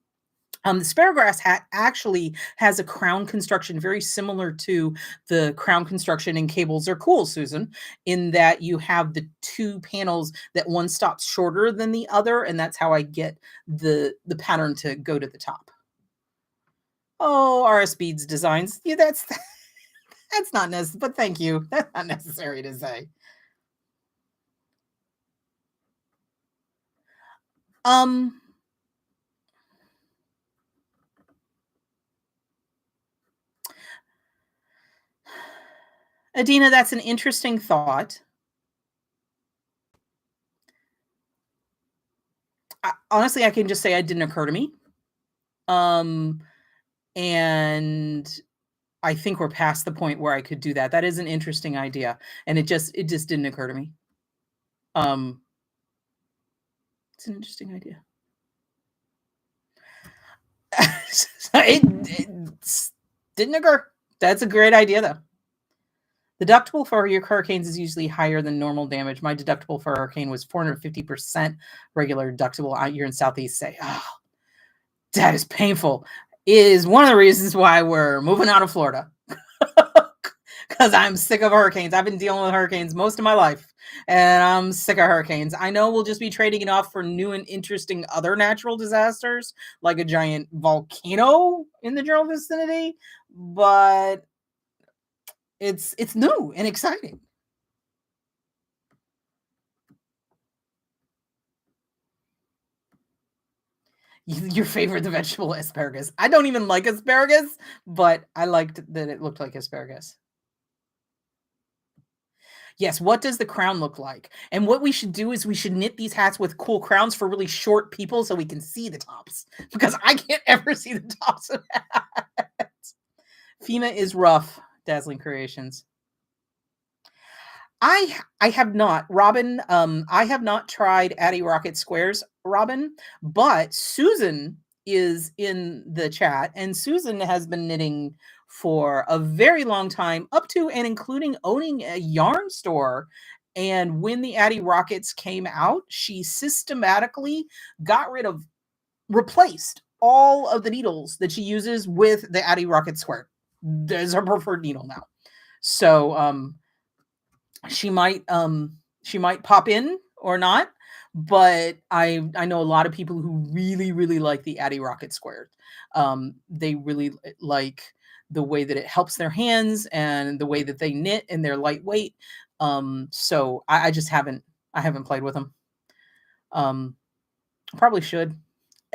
The sparrowgrass hat actually has a crown construction very similar to the crown construction in Cables Are Cool, Susan, in that you have the two panels that one stops shorter than the other, and that's how I get the pattern to go to the top. Oh, RS Beads Designs. Yeah, that's not necessary, but thank you. That's not necessary to say. Um, Adina, that's an interesting thought. Honestly, I can just say it didn't occur to me. Um, and I think we're past the point where I could do that. That is an interesting idea, and it just didn't occur to me. Um, it's an interesting idea. It didn't occur. That's a great idea, though. The deductible for your hurricanes is usually higher than normal damage. My deductible for a hurricane was 450% regular deductible. You're in Southeast, say, oh, that is painful. Is one of the reasons why we're moving out of Florida. Because I'm sick of hurricanes. I've been dealing with hurricanes most of my life, and I'm sick of hurricanes. I know we'll just be trading it off for new and interesting other natural disasters, like a giant volcano in the general vicinity, but it's new and exciting. Your favorite vegetable, asparagus. I don't even like asparagus, but I liked that it looked like asparagus. Yes, what does the crown look like? And what we should do is we should knit these hats with cool crowns for really short people so we can see the tops, because I can't ever see the tops of hats. FEMA is rough, Dazzling Creations. I have not, Robin. I have not tried Addy Rocket Squares, Robin, but Susan is in the chat, and Susan has been knitting for a very long time, up to and including owning a yarn store. And when the Addy Rockets came out, she systematically got rid of, replaced all of the needles that she uses with the Addy Rocket Square. There's her preferred needle now. So she might pop in or not, but I know a lot of people who really like the Addy Rocket Square. They really like the way that it helps their hands and the way that they knit, and they're lightweight. So I just haven't played with them. Probably should.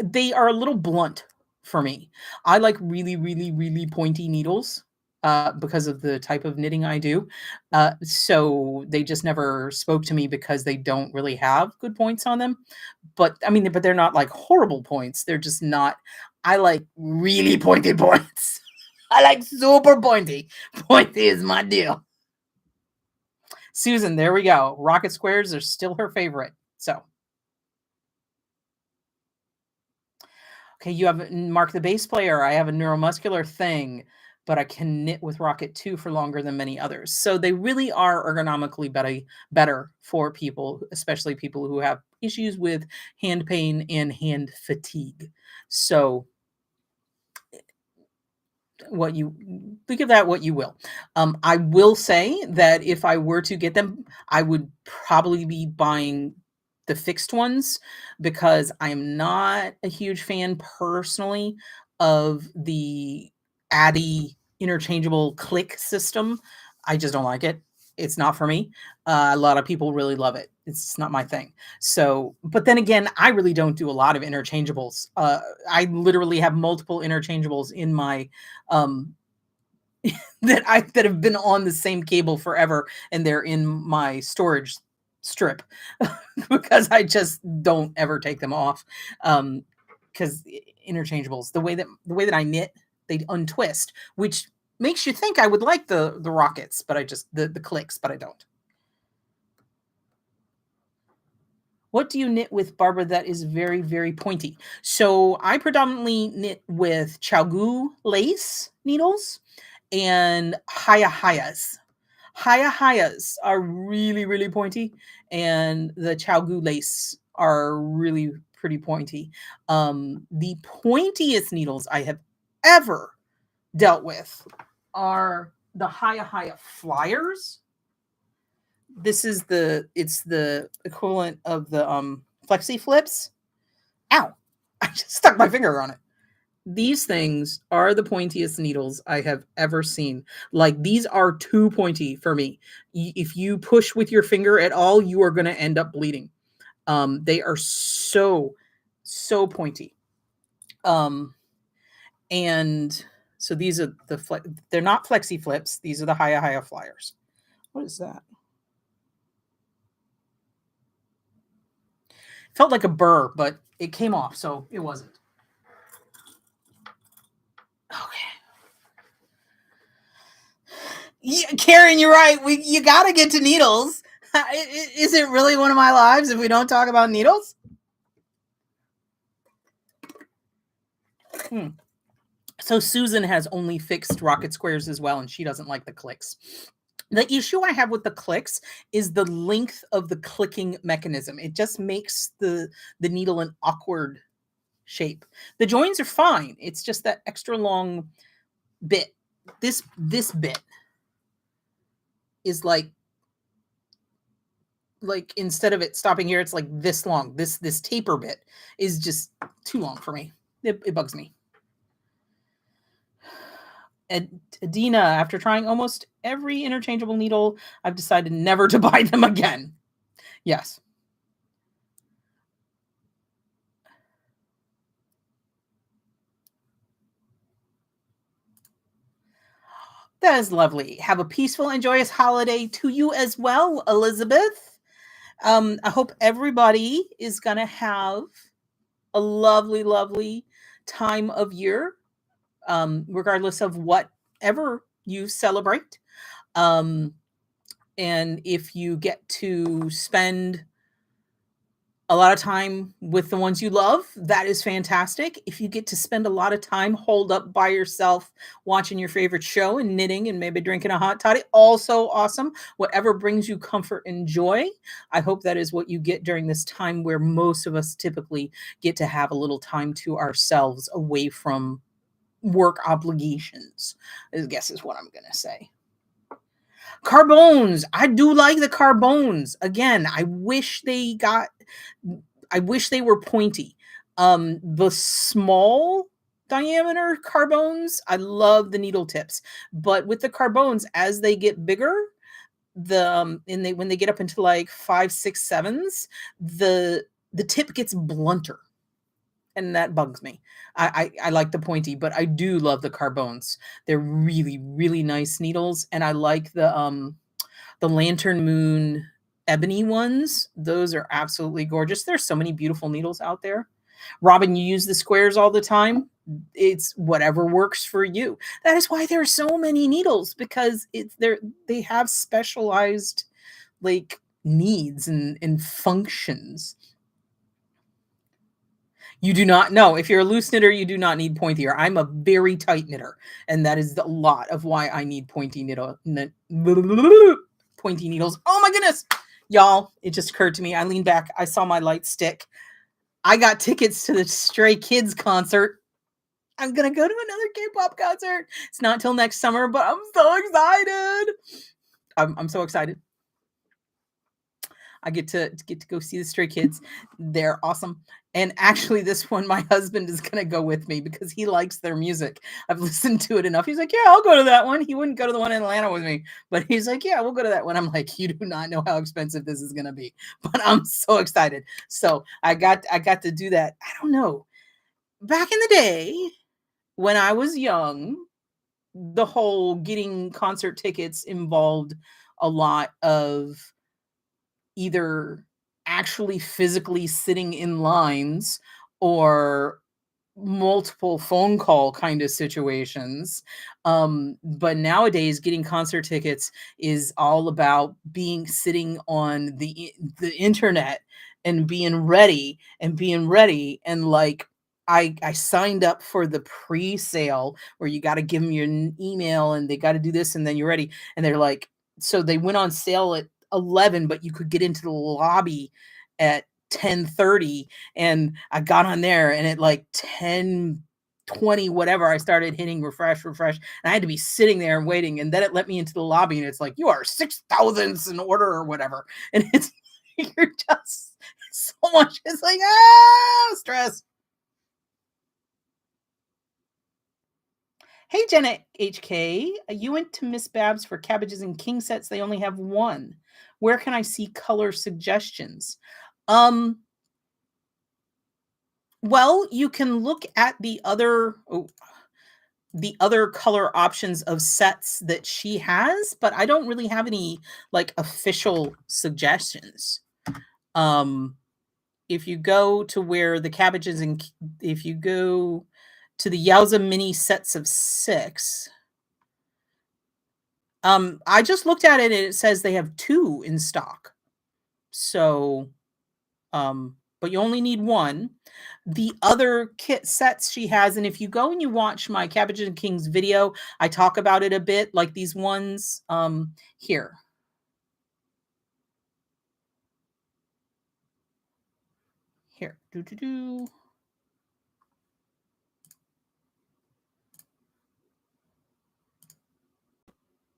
They are a little blunt for me. I like really pointy needles because of the type of knitting I do. So they just never spoke to me because they don't really have good points on them. But I mean, but they're not like horrible points. They're just not. I like really pointy points. I like super pointy. Pointy is my deal. Susan, there we go. Rocket squares are still her favorite. So. Okay, you have Mark the bass player. I have a neuromuscular thing, but I can knit with Rocket 2 for longer than many others. So they really are ergonomically better for people, especially people who have issues with hand pain and hand fatigue. So what you think of that what you will. I will say that if I were to get them, I would probably be buying the fixed ones, because I'm not a huge fan personally of the Addy interchangeable click system. I just don't like it. It's not for me. A lot of people really love it. It's not my thing. So, but then again, I really don't do a lot of interchangeables. I literally have multiple interchangeables in my that have been on the same cable forever, and they're in my storage strip because I just don't ever take them off. Because interchangeables, the way that I knit, they untwist, which makes you think I would like the rockets, but I just the clicks, but I don't. What do you knit with, Barbara, that is very pointy? So I predominantly knit with Chagu lace needles and Hayahayas. Hayahayas are really pointy, and the Chagu lace are really pretty pointy. The pointiest needles I have ever dealt with are the Hayahaya flyers. This is it's the equivalent of the flexi flips. Ow! I just stuck my finger on it. These things are the pointiest needles I have ever seen. Like, these are too pointy for me. If you push with your finger at all, you are going to end up bleeding. They are so pointy. And so these are they're not flexi flips. These are the Haya flyers. What is that? Felt like a burr, but it came off, so it wasn't. Okay. Yeah, Karen, you're right. You got to get to needles. Is it really one of my lives if we don't talk about needles? So Susan has only fixed rocket squares as well, and she doesn't like the clicks. The issue I have with the clicks is the length of the clicking mechanism. It just makes the needle an awkward shape. The joins are fine. It's just that extra long bit. This bit is like instead of it stopping here, it's like this long. This taper bit is just too long for me. It bugs me. Adina, after trying almost every interchangeable needle, I've decided never to buy them again. Yes. That is lovely. Have a peaceful and joyous holiday to you as well, Elizabeth. I hope everybody is going to have a lovely, lovely time of year, regardless of whatever you celebrate. Um, and if you get to spend a lot of time with the ones you love, that is fantastic. If you get to spend a lot of time holed up by yourself watching your favorite show and knitting and maybe drinking a hot toddy, also awesome. Whatever brings you comfort and joy, I hope that is what you get during this time where most of us typically get to have a little time to ourselves away from work obligations, I guess is what I'm going to say. Carbones. I do like the carbones. Again, I wish they were pointy. The small diameter carbones, I love the needle tips. But with the carbones, as they get bigger, and they when they get up into like 5, 6, 7s, the tip gets blunter. And that bugs me. I like the pointy, but I do love the carbones. They're really, really nice needles. And I like the Lantern Moon ebony ones. Those are absolutely gorgeous. There's so many beautiful needles out there. Robin, you use the squares all the time. It's whatever works for you. That is why there are so many needles, because they have specialized like needs and functions. You do not know. If you're a loose knitter, you do not need pointier. I'm a very tight knitter, and that is a lot of why I need pointy pointy needles. Oh my goodness. Y'all, it just occurred to me. I leaned back. I saw my light stick. I got tickets to the Stray Kids concert. I'm going to go to another K-pop concert. It's not till next summer, but I'm so excited. I'm so excited. I get to go see the Stray Kids. They're awesome. And actually, this one, my husband is going to go with me because he likes their music. I've listened to it enough. He's like, yeah, I'll go to that one. He wouldn't go to the one in Atlanta with me, but he's like, yeah, we'll go to that one. I'm like, you do not know how expensive this is going to be, but I'm so excited. So I got to do that. I don't know. Back in the day when I was young, the whole getting concert tickets involved a lot of either actually physically sitting in lines or multiple phone call kind of situations. But nowadays getting concert tickets is all about sitting on the internet and being ready and like I signed up for the pre-sale where you got to give them your email and they got to do this and then you're ready, and they're like, so they went on sale at 11, but you could get into the lobby at 10:30, and I got on there and at like 10:20 whatever I started hitting refresh, and I had to be sitting there and waiting, and then it let me into the lobby and it's like, you are 6,000ths in order or whatever, and it's you're just so much, it's like stress. Hey, Jenna HK, you went to Miss Babs for cabbages and king sets. They only have one. Where can I see color suggestions? Um, well, you can look at the other color options of sets that she has, but I don't really have any like official suggestions. Um, if you go to where the cabbages and if you go to the Yowza mini sets of 6, I just looked at it and it says they have 2 in stock. So, but you only need one. The other kit sets she has, and if you go and you watch my Cabbage and Kings video, I talk about it a bit, like these ones, here. Here. Do, do, do.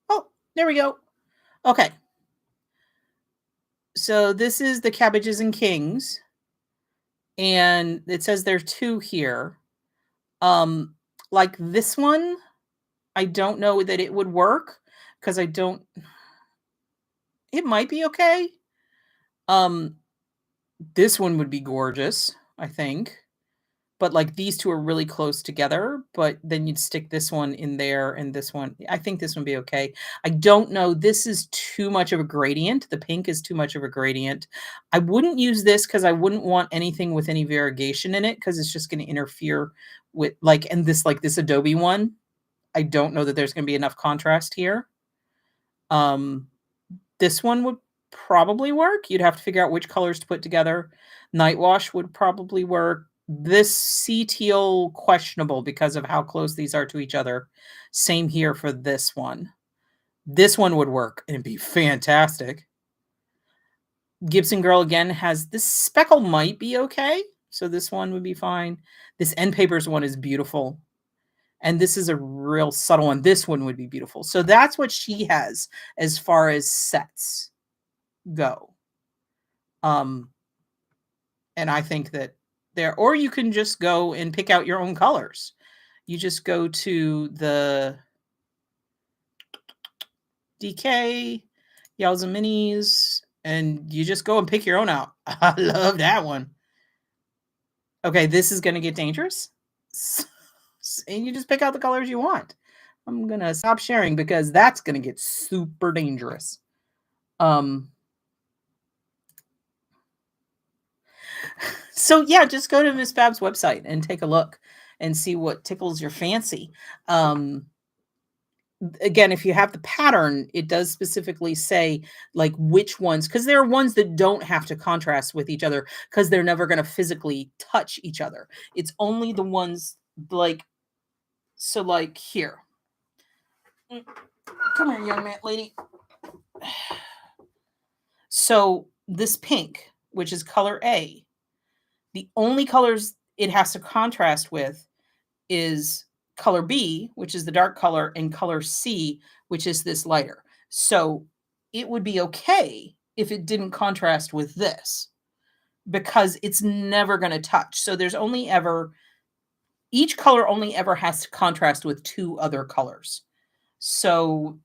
Oh, there we go. Okay. So this is the Cabbages and Kings, and it says there are 2 here. Like this one, I don't know that it would work because I don't it might be okay. Um, this one would be gorgeous, I think. But like these 2 are really close together, but then you'd stick this one in there and this one. I think this would be okay. I don't know. This is too much of a gradient. The pink is too much of a gradient. I wouldn't use this because I wouldn't want anything with any variegation in it because it's just going to interfere with and this Adobe one. I don't know that there's going to be enough contrast here. Um, this one would probably work. You'd have to figure out which colors to put together. Night Wash would probably work. This sea teal, questionable because of how close these are to each other. Same here for this one. This one would work and it'd be fantastic. Gibson Girl again has this speckle might be okay. So this one would be fine. This End Papers one is beautiful. And this is a real subtle one. This one would be beautiful. So that's what she has as far as sets go. And I think that or you can just go and pick out your own colors. You just go to the DK, Yowza Minis, and you just go and pick your own out. I love that one. Okay, this is going to get dangerous. And you just pick out the colors you want. I'm going to stop sharing because that's going to get super dangerous. So yeah, just go to Miss Bab's website and take a look and see what tickles your fancy. Again, if you have the pattern, it does specifically say like which ones, because there are ones that don't have to contrast with each other because they're never going to physically touch each other. It's only the ones like here. Come here, young man, lady. So this pink, which is color A, the only colors it has to contrast with is color B, which is the dark color, and color C, which is this lighter. So it would be okay if it didn't contrast with this because it's never going to touch. So there's only ever, each color only ever has to contrast with 2 other colors. So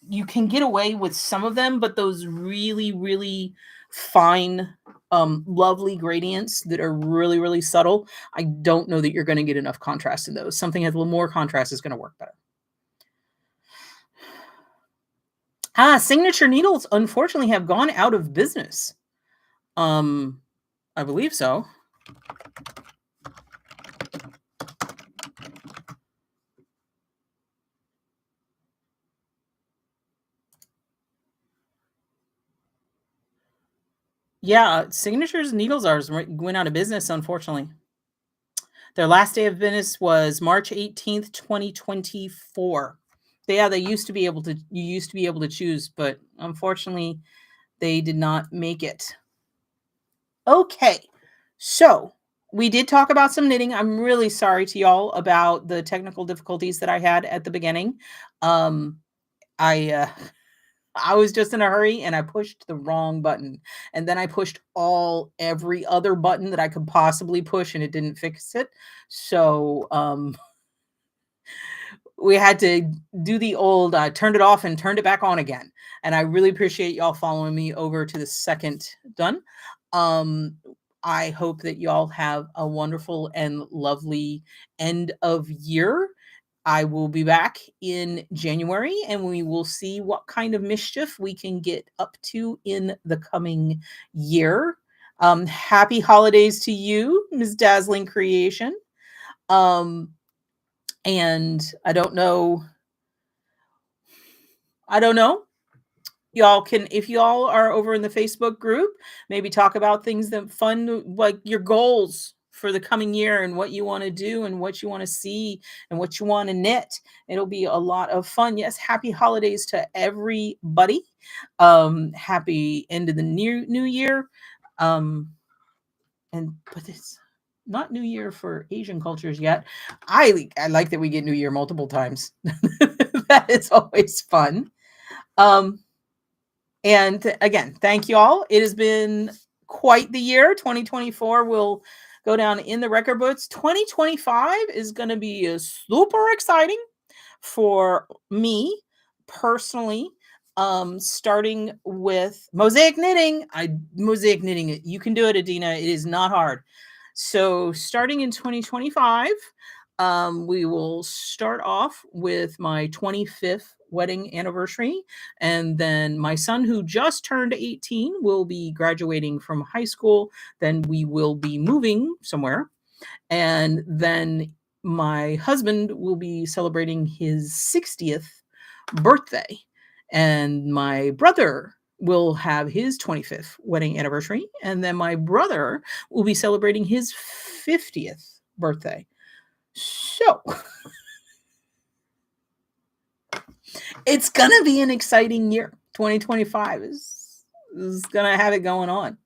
you can get away with some of them, but those really, really fine, lovely gradients that are really, really subtle, I don't know that you're going to get enough contrast in those. Something has a little more contrast is going to work better. Signature needles unfortunately have gone out of business. I believe so. Yeah, Signature's needles ours went out of business, unfortunately. Their last day of business was March 18th, 2024. They used to be able to, you used to be able to choose, but unfortunately they did not make it. Okay. So we did talk about some knitting. I'm really sorry to y'all about the technical difficulties that I had at the beginning. I was just in a hurry and I pushed the wrong button. And then I pushed every other button that I could possibly push and it didn't fix it. So we had to do the old turned it off and turned it back on again. And I really appreciate y'all following me over to the second done. I hope that y'all have a wonderful and lovely end of year. I will be back in January and we will see what kind of mischief we can get up to in the coming year. Happy holidays to you, Ms. Dazzling Creation. And I don't know. Y'all can, if y'all are over in the Facebook group, maybe talk about things that fun, like your goals for the coming year and what you want to do and what you want to see and what you want to knit. It'll be a lot of fun. Yes, happy holidays to everybody. Happy end of the new year. Um, but it's not New Year for Asian cultures yet. I like that we get New Year multiple times. That is always fun. Um, and again, thank you all. It has been quite the year. 2024 will go down in the record books. 2025 is going to be super exciting for me personally. Starting with mosaic knitting. Mosaic knitting it. You can do it, Adina. It is not hard. So starting in 2025, we will start off with my 25th wedding anniversary. And then my son, who just turned 18, will be graduating from high school. Then we will be moving somewhere. And then my husband will be celebrating his 60th birthday. And my brother will have his 25th wedding anniversary. And then my brother will be celebrating his 50th birthday. So it's going to be an exciting year. 2025 is going to have it going on.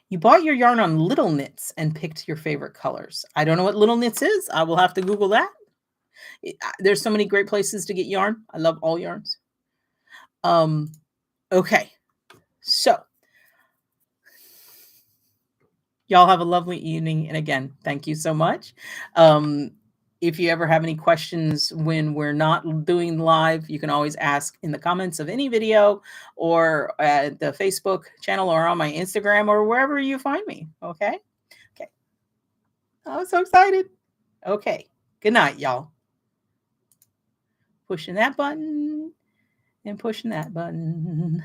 You bought your yarn on Little Knits and picked your favorite colors. I don't know what Little Knits is. I will have to Google that. There's so many great places to get yarn. I love all yarns. Okay. So y'all have a lovely evening. And again, thank you so much. If you ever have any questions when we're not doing live, you can always ask in the comments of any video or at the Facebook channel or on my Instagram or wherever you find me. Okay. Okay. I'm so excited. Okay. Good night, y'all. Pushing that button and pushing that button.